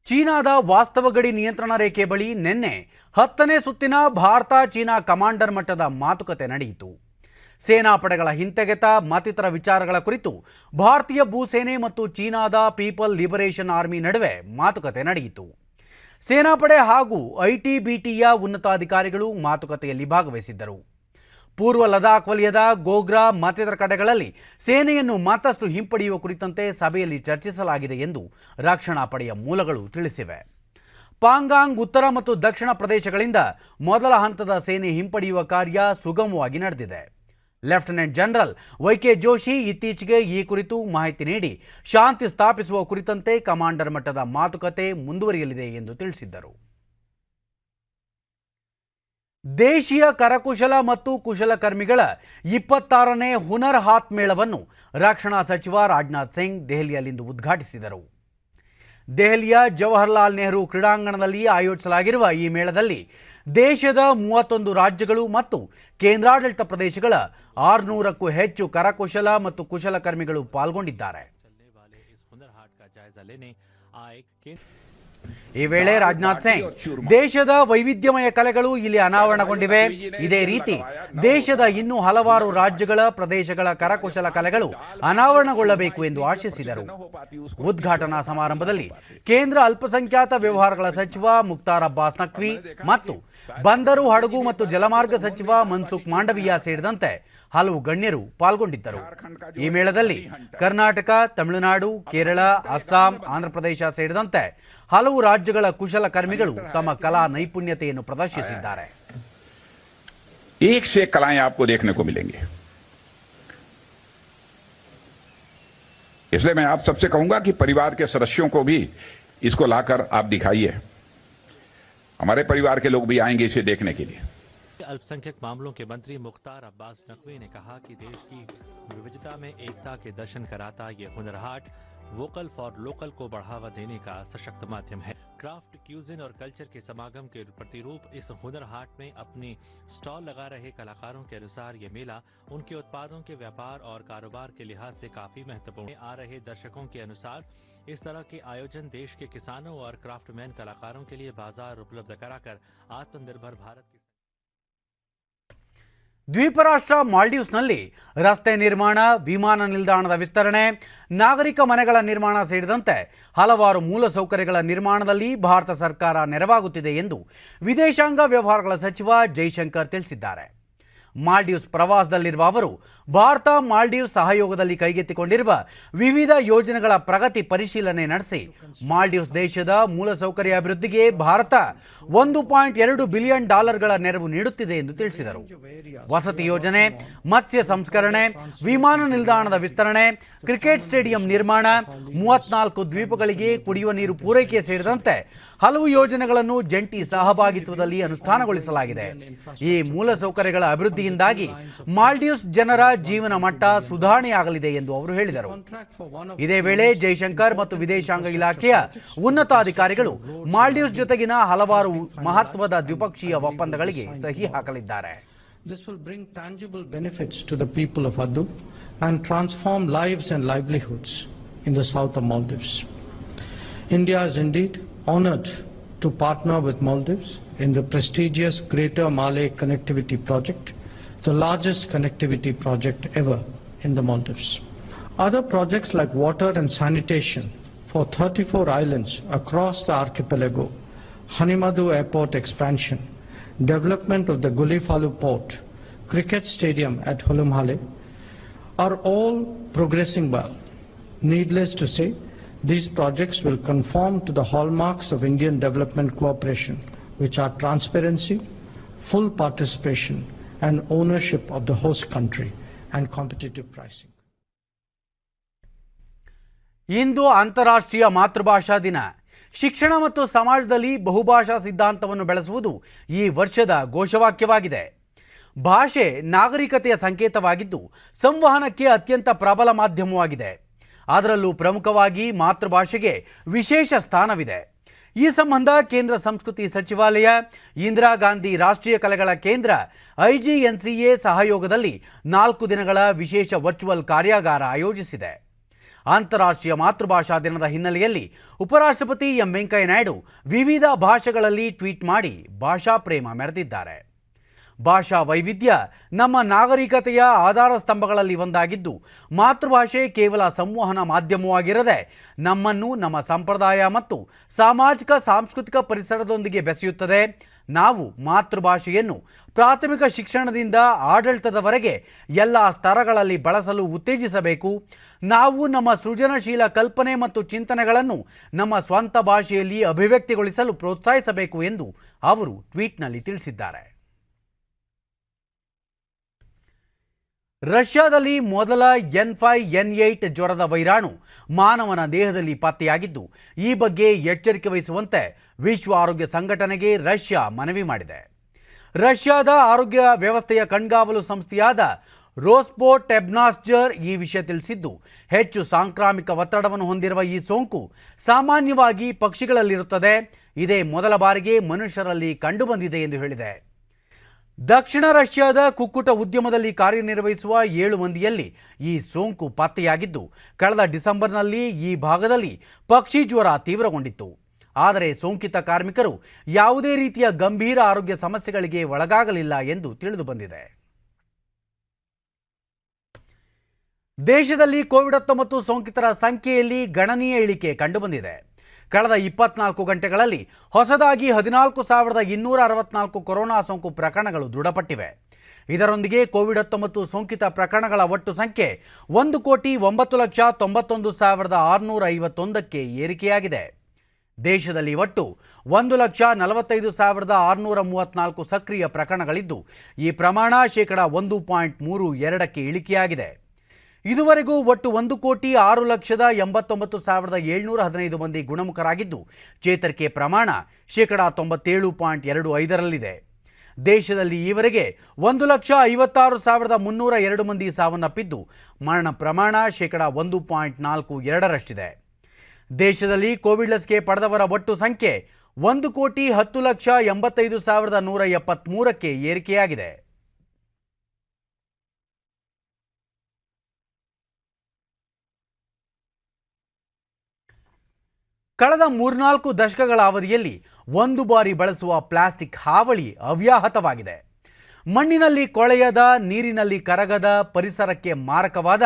ಚೀನಾದ ವಾಸ್ತವ ಗಡಿ ನಿಯಂತ್ರಣ ರೇಖೆ ಬಳಿ ನಿನ್ನೆ 10ನೇ ಸುತ್ತಿನ ಭಾರತ ಚೀನಾ ಕಮಾಂಡರ್ ಮಟ್ಟದ ಮಾತುಕತೆ ನಡೆಯಿತು. ಸೇನಾಪಡೆಗಳ ಹಿಂತೆಗೆತ ಮತ್ತಿತರ ವಿಚಾರಗಳ ಕುರಿತು ಭಾರತೀಯ ಭೂಸೇನೆ ಮತ್ತು ಚೀನಾದ ಪೀಪಲ್ ಲಿಬರೇಷನ್ ಆರ್ಮಿ ನಡುವೆ ಮಾತುಕತೆ ನಡೆಯಿತು. ಸೇನಾಪಡೆ ಹಾಗೂ ಐಟಿಬಿಟಿಯ ಉನ್ನತಾಧಿಕಾರಿಗಳು ಮಾತುಕತೆಯಲ್ಲಿ ಭಾಗವಹಿಸಿದ್ದರು. ಪೂರ್ವ ಲದಾಖ್ ವಲಯದ ಗೋಗ್ರಾ ಮತ್ತಿತರ ಕಡೆಗಳಲ್ಲಿ ಸೇನೆಯನ್ನು ಮತ್ತಷ್ಟು ಹಿಂಪಡೆಯುವ ಕುರಿತಂತೆ ಸಭೆಯಲ್ಲಿ ಚರ್ಚಿಸಲಾಗಿದೆ ಎಂದು ರಕ್ಷಣಾ ಪಡೆಯ ಮೂಲಗಳು ತಿಳಿಸಿವೆ. ಪಾಂಗಾಂಗ್ ಉತ್ತರ ಮತ್ತು ದಕ್ಷಿಣ ಪ್ರದೇಶಗಳಿಂದ ಮೊದಲ ಹಂತದ ಸೇನೆ ಹಿಂಪಡೆಯುವ ಕಾರ್ಯ ಸುಗಮವಾಗಿ ನಡೆದಿದೆ. ಲೆಫ್ಟಿನೆಂಟ್ ಜನರಲ್ ವೈಕೆ ಜೋಶಿ ಇತ್ತೀಚೆಗೆ ಈ ಕುರಿತು ಮಾಹಿತಿ ನೀಡಿ ಶಾಂತಿ ಸ್ಥಾಪಿಸುವ ಕುರಿತಂತೆ ಕಮಾಂಡರ್ ಮಟ್ಟದ ಮಾತುಕತೆ ಮುಂದುವರಿಯಲಿದೆ ಎಂದು ತಿಳಿಸಿದ್ದರು. ದೇಶೀಯ ಕರಕುಶಲ ಮತ್ತು ಕುಶಲಕರ್ಮಿಗಳ 26ನೇ ಹುನರ್ ಹಾತ್ ಮೇಳವನ್ನು ರಕ್ಷಣಾ ಸಚಿವ ರಾಜನಾಥ್ ಸಿಂಗ್ ದೆಹಲಿಯಲ್ಲಿಂದು ಉದ್ಘಾಟಿಸಿದರು. ದೆಹಲಿಯ ಜವಾಹರ್ಲಾಲ್ ನೆಹರು ಕ್ರೀಡಾಂಗಣದಲ್ಲಿ ಆಯೋಜಿಸಲಾಗಿರುವ ಈ ಮೇಳದಲ್ಲಿ ದೇಶದ 31 ರಾಜ್ಯಗಳು ಮತ್ತು ಕೇಂದ್ರಾಡಳಿತ ಪ್ರದೇಶಗಳ 600ಕ್ಕೂ ಹೆಚ್ಚು ಕರಕುಶಲ ಮತ್ತು ಕುಶಲಕರ್ಮಿಗಳು ಪಾಲ್ಗೊಂಡಿದ್ದಾರೆ. ಈ ವೇಳೆ ರಾಜನಾಥ್ ಸಿಂಗ್ ದೇಶದ ವೈವಿಧ್ಯಮಯ ಕಲೆಗಳು ಇಲ್ಲಿ ಅನಾವರಣಗೊಂಡಿವೆ. ಇದೇ ರೀತಿ ದೇಶದ ಇನ್ನೂ ಹಲವಾರು ರಾಜ್ಯಗಳ ಪ್ರದೇಶಗಳ ಕರಕುಶಲ ಕಲೆಗಳು ಅನಾವರಣಗೊಳ್ಳಬೇಕು ಎಂದು ಆಶಿಸಿದರು. ಉದ್ಘಾಟನಾ ಸಮಾರಂಭದಲ್ಲಿ ಕೇಂದ್ರ ಅಲ್ಪಸಂಖ್ಯಾತ ವ್ಯವಹಾರಗಳ ಸಚಿವ ಮುಖ್ತಾರ್ ಅಬ್ಬಾಸ್ ನಖ್ವಿ ಮತ್ತು ಬಂದರು, ಹಡಗು ಮತ್ತು ಜಲಮಾರ್ಗ ಸಚಿವ ಮನ್ಸುಖ್ ಮಾಂಡವಿಯಾ ಸೇರಿದಂತೆ ಹಲವು ಗಣ್ಯರು ಪಾಲ್ಗೊಂಡಿದ್ದರು. ಈ ಮೇಳದಲ್ಲಿ ಕರ್ನಾಟಕ, ತಮಿಳುನಾಡು, ಕೇರಳ, ಅಸ್ಸಾಂ, ಆಂಧ್ರಪ್ರದೇಶ ಸೇರಿದಂತೆ ಹಲವು ರಾಜ್ಯಗಳ ಕುಶಲಕರ್ಮಿಗಳು ತಮ್ಮ ಕಲಾ ನೈಪುಣ್ಯತೆಯನ್ನು ಪ್ರದರ್ಶಿಸಿದ್ದಾರೆ. एक से एक कलाएं आपको देखने को मिलेंगी. इसलिए मैं आप सबसे कहूंगा कि परिवार के सदस्यों को भी इसको लाकर आप दिखाइए. हमारे परिवार के लोग भी आएंगे इसे देखने के लिए. अल्पसंख्यक मामलों के मंत्री मुख्तार अब्बास नकवी ने कहा कि देश की विविधता में एकता के दर्शन कराता ये Hunar Haat vocal for local को बढ़ावा देने का सशक्त माध्यम है. क्राफ्ट, क्यूजिन और कल्चर के समागम के प्रतिरूप इस हुनर हाट में अपनी स्टॉल लगा रहे कलाकारों के अनुसार ये मेला उनके उत्पादों के व्यापार और कारोबार के लिहाज से काफी महत्वपूर्ण है. आ रहे दर्शकों के अनुसार इस तरह के आयोजन देश के किसानों और क्राफ्टमैन कलाकारों के लिए बाजार उपलब्ध कराकर आत्मनिर्भर भारत की ದ್ವೀಪ ರಾಷ್ಟ್ರ ಮಾಲ್ಡೀವ್ಸ್ನಲ್ಲಿ ರಸ್ತೆ ನಿರ್ಮಾಣ, ವಿಮಾನ ನಿಲ್ದಾಣದ ವಿಸ್ತರಣೆ, ನಾಗರಿಕ ಮನೆಗಳ ನಿರ್ಮಾಣ ಸೇರಿದಂತೆ ಹಲವಾರು ಮೂಲಸೌಕರ್ಯಗಳ ನಿರ್ಮಾಣದಲ್ಲಿ ಭಾರತ ಸರ್ಕಾರ ನೆರವಾಗುತ್ತಿದೆ ಎಂದು ವಿದೇಶಾಂಗ ವ್ಯವಹಾರಗಳ ಸಚಿವ ಜೈಶಂಕರ್ ತಿಳಿಸಿದ್ದಾರೆ. ಮಾಲ್ಡೀವ್ಸ್ ಪ್ರವಾಸದಲ್ಲಿರುವ ಅವರು ಭಾರತ ಮಾಲ್ಡೀವ್ಸ್ ಸಹಯೋಗದಲ್ಲಿ ಕೈಗೆತ್ತಿಕೊಂಡಿರುವ ವಿವಿಧ ಯೋಜನೆಗಳ ಪ್ರಗತಿ ಪರಿಶೀಲನೆ ನಡೆಸಿ ಮಾಲ್ಡೀವ್ಸ್ ದೇಶದ ಮೂಲಸೌಕರ್ಯ ಅಭಿವೃದ್ಧಿಗೆ ಭಾರತ $1.2 ಬಿಲಿಯನ್ ನೆರವು ನೀಡುತ್ತಿದೆ ಎಂದು ತಿಳಿಸಿದರು. ವಸತಿ ಯೋಜನೆ, ಮತ್ಸ್ಯ ಸಂಸ್ಕರಣೆ, ವಿಮಾನ ನಿಲ್ದಾಣದ ವಿಸ್ತರಣೆ, ಕ್ರಿಕೆಟ್ ಸ್ಟೇಡಿಯಂ ನಿರ್ಮಾಣ, 34 ದ್ವೀಪಗಳಿಗೆ ಕುಡಿಯುವ ನೀರು ಪೂರೈಕೆ ಸೇರಿದಂತೆ ಹಲವು ಯೋಜನೆಗಳನ್ನು ಜಂಟಿ ಸಹಭಾಗಿತ್ವದಲ್ಲಿ ಅನುಷ್ಠಾನಗೊಳಿಸಲಾಗಿದೆ. ಈ ಮೂಲಸೌಕರ್ಯಗಳ ಅಭಿವೃದ್ಧಿಯಿಂದಾಗಿ ಮಾಲ್ಡೀವ್ಸ್ ಜನರ ಜೀವನ ಮಟ್ಟ ಸುಧಾರಣೆಯಾಗಲಿದೆ ಎಂದು ಅವರು ಹೇಳಿದರು. ಇದೇ ವೇಳೆ ಜೈಶಂಕರ್ ಮತ್ತು ವಿದೇಶಾಂಗ ಇಲಾಖೆಯ ಉನ್ನತಾಧಿಕಾರಿಗಳು ಮಾಲ್ಡೀವ್ಸ್ ಜೊತೆಗಿನ ಹಲವಾರು ಮಹತ್ವದ ದ್ವಿಪಕ್ಷೀಯ ಒಪ್ಪಂದಗಳಿಗೆ ಸಹಿ ಹಾಕಲಿದ್ದಾರೆ. This will bring tangible benefits to the people of Addu and transform lives and livelihoods in the south of Maldives. India is indeed honored to partner with Maldives in the prestigious Greater Malay Connectivity Project, the largest connectivity project ever in the Maldives. Other projects like water and sanitation for 34 islands across the archipelago, Hanimadu Airport expansion, development of the Gulifalu port, cricket stadium at Hulumhale are all progressing well. Needless to say, these projects will conform to the hallmarks of Indian development cooperation, which are transparency, full participation and ownership of the host country and competitive pricing. ಇಂದು ಅಂತಾರಾಷ್ಟ್ರೀಯ ಮಾತೃಭಾಷಾ ದಿನ. ಶಿಕ್ಷಣ ಮತ್ತು ಸಮಾಜದಲ್ಲಿ ಬಹುಭಾಷಾ ಸಿದ್ಧಾಂತವನ್ನು ಬೆಳೆಸುವುದು ಈ ವರ್ಷದ ಘೋಷವಾಕ್ಯವಾಗಿದೆ. ಭಾಷೆ ನಾಗರಿಕತೆಯ ಸಂಕೇತವಾಗಿದ್ದು ಸಂವಹನಕ್ಕೆ ಅತ್ಯಂತ ಪ್ರಬಲ ಮಾಧ್ಯಮವಾಗಿದೆ. ಅದರಲ್ಲೂ ಪ್ರಮುಖವಾಗಿ ಮಾತೃಭಾಷೆಗೆ ವಿಶೇಷ ಸ್ಥಾನವಿದೆ. ಈ ಸಂಬಂಧ ಕೇಂದ್ರ ಸಂಸ್ಕೃತಿ ಸಚಿವಾಲಯ, ಇಂದಿರಾ ಗಾಂಧಿ ರಾಷ್ಟ್ರೀಯ ಕಲೆಗಳ ಕೇಂದ್ರ, IGNCA ಸಹಯೋಗದಲ್ಲಿ 4 ದಿನಗಳ ವಿಶೇಷ ವರ್ಚುವಲ್ ಕಾರ್ಯಾಗಾರ ಆಯೋಜಿಸಿದೆ. ಅಂತಾರಾಷ್ಟ್ರೀಯ ಮಾತೃಭಾಷಾ ದಿನದ ಹಿನ್ನೆಲೆಯಲ್ಲಿ ಉಪರಾಷ್ಟ್ರಪತಿ ವೆಂಕಯ್ಯ ನಾಯ್ಡು ವಿವಿಧ ಭಾಷೆಗಳಲ್ಲಿ ಟ್ವೀಟ್ ಮಾಡಿ ಭಾಷಾ ಪ್ರೇಮ ಮೆರೆದಿದ್ದಾರೆ. ಭಾಷಾ ವೈವಿಧ್ಯ ನಮ್ಮ ನಾಗರಿಕತೆಯ ಆಧಾರ ಸ್ತಂಭಗಳಲ್ಲಿ ಒಂದಾಗಿದ್ದು, ಮಾತೃಭಾಷೆ ಕೇವಲ ಸಂವಹನ ಮಾಧ್ಯಮವಾಗಿರದೆ ನಮ್ಮನ್ನು ನಮ್ಮ ಸಂಪ್ರದಾಯ ಮತ್ತು ಸಾಮಾಜಿಕ ಸಾಂಸ್ಕೃತಿಕ ಪರಿಸರದೊಂದಿಗೆ ಬೆಸೆಯುತ್ತದೆ. ನಾವು ಮಾತೃಭಾಷೆಯನ್ನು ಪ್ರಾಥಮಿಕ ಶಿಕ್ಷಣದಿಂದ ಆಡಳಿತದವರೆಗೆ ಎಲ್ಲ ಸ್ತರಗಳಲ್ಲಿ ಬಳಸಲು ಉತ್ತೇಜಿಸಬೇಕು. ನಾವು ನಮ್ಮ ಸೃಜನಶೀಲ ಕಲ್ಪನೆ ಮತ್ತು ಚಿಂತನೆಗಳನ್ನು ನಮ್ಮ ಸ್ವಂತ ಭಾಷೆಯಲ್ಲಿ ಅಭಿವ್ಯಕ್ತಿಗೊಳಿಸಲು ಪ್ರೋತ್ಸಾಹಿಸಬೇಕು ಎಂದು ಅವರು ಟ್ವೀಟ್ನಲ್ಲಿ ತಿಳಿಸಿದ್ದಾರೆ. ರಷ್ಯಾದಲ್ಲಿ ಮೊದಲ N5N8 ಜ್ವರದ ವೈರಾಣು ಮಾನವನ ದೇಹದಲ್ಲಿ ಪತ್ತೆಯಾಗಿದ್ದು, ಈ ಬಗ್ಗೆ ಎಚ್ಚರಿಕೆ ವಹಿಸುವಂತೆ ವಿಶ್ವ ಆರೋಗ್ಯ ಸಂಘಟನೆಗೆ ರಷ್ಯಾ ಮನವಿ ಮಾಡಿದೆ. ರಷ್ಯಾದ ಆರೋಗ್ಯ ವ್ಯವಸ್ಥೆಯ ಕಣ್ಗಾವಲು ಸಂಸ್ಥೆಯಾದ ರೋಸ್ಪೋಟೆಬ್ನಾಸ್ಜರ್ ಈ ವಿಷಯ ತಿಳಿಸಿದ್ದು, ಹೆಚ್ಚು ಸಾಂಕ್ರಾಮಿಕ ಒತ್ತಡವನ್ನು ಹೊಂದಿರುವ ಈ ಸೋಂಕು ಸಾಮಾನ್ಯವಾಗಿ ಪಕ್ಷಿಗಳಲ್ಲಿರುತ್ತದೆ. ಇದೇ ಮೊದಲ ಬಾರಿಗೆ ಮನುಷ್ಯರಲ್ಲಿ ಕಂಡುಬಂದಿದೆ ಎಂದು ಹೇಳಿದೆ. ದಕ್ಷಿಣ ರಷ್ಯಾದ ಕುಕ್ಕುಟ ಉದ್ಯಮದಲ್ಲಿ ಕಾರ್ಯನಿರ್ವಹಿಸುವ 7 ಮಂದಿಯಲ್ಲಿ ಈ ಸೋಂಕು ಪತ್ತೆಯಾಗಿದ್ದು, ಕಳೆದ ಡಿಸೆಂಬರ್ನಲ್ಲಿ ಈ ಭಾಗದಲ್ಲಿ ಪಕ್ಷಿ ಜ್ವರ ತೀವ್ರಗೊಂಡಿತ್ತು. ಆದರೆ ಸೋಂಕಿತ ಕಾರ್ಮಿಕರು ಯಾವುದೇ ರೀತಿಯ ಗಂಭೀರ ಆರೋಗ್ಯ ಸಮಸ್ಯೆಗಳಿಗೆ ಒಳಗಾಗಲಿಲ್ಲ ಎಂದು ತಿಳಿದುಬಂದಿದೆ. ದೇಶದಲ್ಲಿ ಕೋವಿಡ್-19 ಸೋಂಕಿತರ ಸಂಖ್ಯೆಯಲ್ಲಿ ಗಣನೀಯ ಇಳಿಕೆ ಕಂಡುಬಂದಿದೆ. ಕಳೆದ 24 ಗಂಟೆಗಳಲ್ಲಿ ಹೊಸದಾಗಿ 14,264 ಕೊರೋನಾ ಸೋಂಕು ಪ್ರಕರಣಗಳು ದೃಢಪಟ್ಟಿವೆ. ಇದರೊಂದಿಗೆ ಕೋವಿಡ್-19 ಸೋಂಕಿತ ಪ್ರಕರಣಗಳ ಒಟ್ಟು ಸಂಖ್ಯೆ 1,991,651ಕ್ಕೆ ಏರಿಕೆಯಾಗಿದೆ. ದೇಶದಲ್ಲಿ ಒಟ್ಟು 1,45,634 ಸಕ್ರಿಯ ಪ್ರಕರಣಗಳಿದ್ದು, ಈ ಪ್ರಮಾಣ ಶೇಕಡ 1.32ಕ್ಕೆ ಇಳಿಕೆಯಾಗಿದೆ. ಇದುವರೆಗೂ ಒಟ್ಟು 1,06,89,715 ಮಂದಿ ಗುಣಮುಖರಾಗಿದ್ದು, ಚೇತರಿಕೆ ಪ್ರಮಾಣ ಶೇಕಡ 97.25ರಲ್ಲಿದೆ. ದೇಶದಲ್ಲಿ ಈವರೆಗೆ 1,56,302 ಮಂದಿ ಸಾವನ್ನಪ್ಪಿದ್ದು, ಮರಣ ಪ್ರಮಾಣ ಶೇಕಡ 1.42ರಷ್ಟಿದೆ. ದೇಶದಲ್ಲಿ ಕೋವಿಡ್ ಲಸಿಕೆ ಪಡೆದವರ ಒಟ್ಟು ಸಂಖ್ಯೆ 1,10,85,173ಕ್ಕೆ ಏರಿಕೆಯಾಗಿದೆ. ಕಳೆದ 3-4 ದಶಕಗಳ ಅವಧಿಯಲ್ಲಿ ಒಂದು ಬಾರಿ ಬಳಸುವ ಪ್ಲಾಸ್ಟಿಕ್ ಹಾವಳಿ ಅವ್ಯಾಹತವಾಗಿದೆ. ಮಣ್ಣಿನಲ್ಲಿ ಕೊಳೆಯದ, ನೀರಿನಲ್ಲಿ ಕರಗದ, ಪರಿಸರಕ್ಕೆ ಮಾರಕವಾದ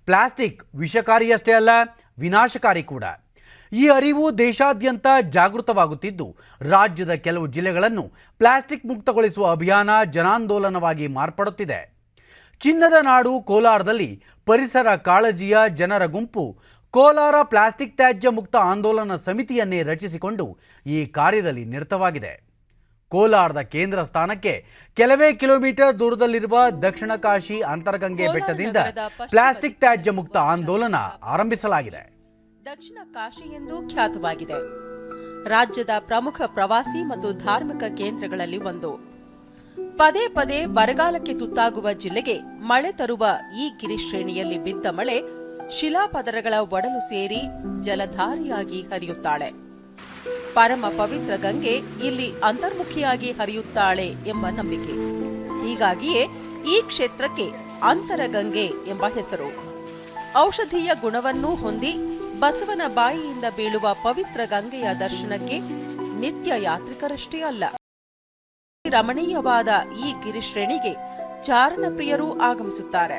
ಪ್ಲಾಸ್ಟಿಕ್ ವಿಷಕಾರಿಯಷ್ಟೇ ಅಲ್ಲ, ವಿನಾಶಕಾರಿ ಕೂಡ. ಈ ಅರಿವು ದೇಶಾದ್ಯಂತ ಜಾಗೃತವಾಗುತ್ತಿದ್ದು, ರಾಜ್ಯದ ಕೆಲವು ಜಿಲ್ಲೆಗಳನ್ನು ಪ್ಲಾಸ್ಟಿಕ್ ಮುಕ್ತಗೊಳಿಸುವ ಅಭಿಯಾನ ಜನಾಂದೋಲನವಾಗಿ ಮಾರ್ಪಡುತ್ತಿದೆ. ಚಿನ್ನದ ನಾಡು ಕೋಲಾರದಲ್ಲಿ ಪರಿಸರ ಕಾಳಜಿಯ ಜನರ ಗುಂಪು ಕೋಲಾರ ಪ್ಲಾಸ್ಟಿಕ್ ತ್ಯಾಜ್ಯ ಮುಕ್ತ ಆಂದೋಲನ ಸಮಿತಿಯನ್ನೇ ರಚಿಸಿಕೊಂಡು ಈ ಕಾರ್ಯದಲ್ಲಿ ನಿರತವಾಗಿದೆ. ಕೋಲಾರದ ಕೇಂದ್ರ ಸ್ಥಾನಕ್ಕೆ ಕೆಲವೇ ಕಿಲೋಮೀಟರ್ ದೂರದಲ್ಲಿರುವ ದಕ್ಷಿಣ ಕಾಶಿ ಅಂತರಗಂಗೆ ಬೆಟ್ಟದಿಂದ ಪ್ಲಾಸ್ಟಿಕ್ ತ್ಯಾಜ್ಯ ಮುಕ್ತ ಆಂದೋಲನ ಆರಂಭಿಸಲಾಗಿದೆ. ದಕ್ಷಿಣ ಕಾಶಿ ಎಂದು ಖ್ಯಾತವಾಗಿದೆ. ರಾಜ್ಯದ ಪ್ರಮುಖ ಪ್ರವಾಸಿ ಮತ್ತು ಧಾರ್ಮಿಕ ಕೇಂದ್ರಗಳಲ್ಲಿ ಒಂದು. ಪದೇ ಪದೇ ಬರಗಾಲಕ್ಕೆ ತುತ್ತಾಗುವ ಜಿಲ್ಲೆಗೆ ಮಳೆ ತರುವ ಈ ಗಿರಿಶ್ರೇಣಿಯಲ್ಲಿ ಬಿದ್ದ ಮಳೆ ಶಿಲಾಪದರಗಳ ಒಡಲು ಸೇರಿ ಜಲಧಾರಿಯಾಗಿ ಹರಿಯುತ್ತಾಳೆ. ಪರಮ ಪವಿತ್ರ ಗಂಗೆ ಇಲ್ಲಿ ಅಂತರ್ಮುಖಿಯಾಗಿ ಹರಿಯುತ್ತಾಳೆ ಎಂಬ ನಂಬಿಕೆ. ಹೀಗಾಗಿಯೇ ಈ ಕ್ಷೇತ್ರಕ್ಕೆ ಅಂತರಗಂಗೆ ಎಂಬ ಹೆಸರು. ಔಷಧೀಯ ಗುಣವನ್ನೂ ಹೊಂದಿ ಬಸವನ ಬಾಯಿಯಿಂದ ಬೀಳುವ ಪವಿತ್ರ ಗಂಗೆಯ ದರ್ಶನಕ್ಕೆ ನಿತ್ಯ ಯಾತ್ರಿಕರಷ್ಟೇ ಅಲ್ಲ, ರಮಣೀಯವಾದ ಈ ಗಿರಿಶ್ರೇಣಿಗೆ ಚಾರಣ ಪ್ರಿಯರೂ ಆಗಮಿಸುತ್ತಾರೆ.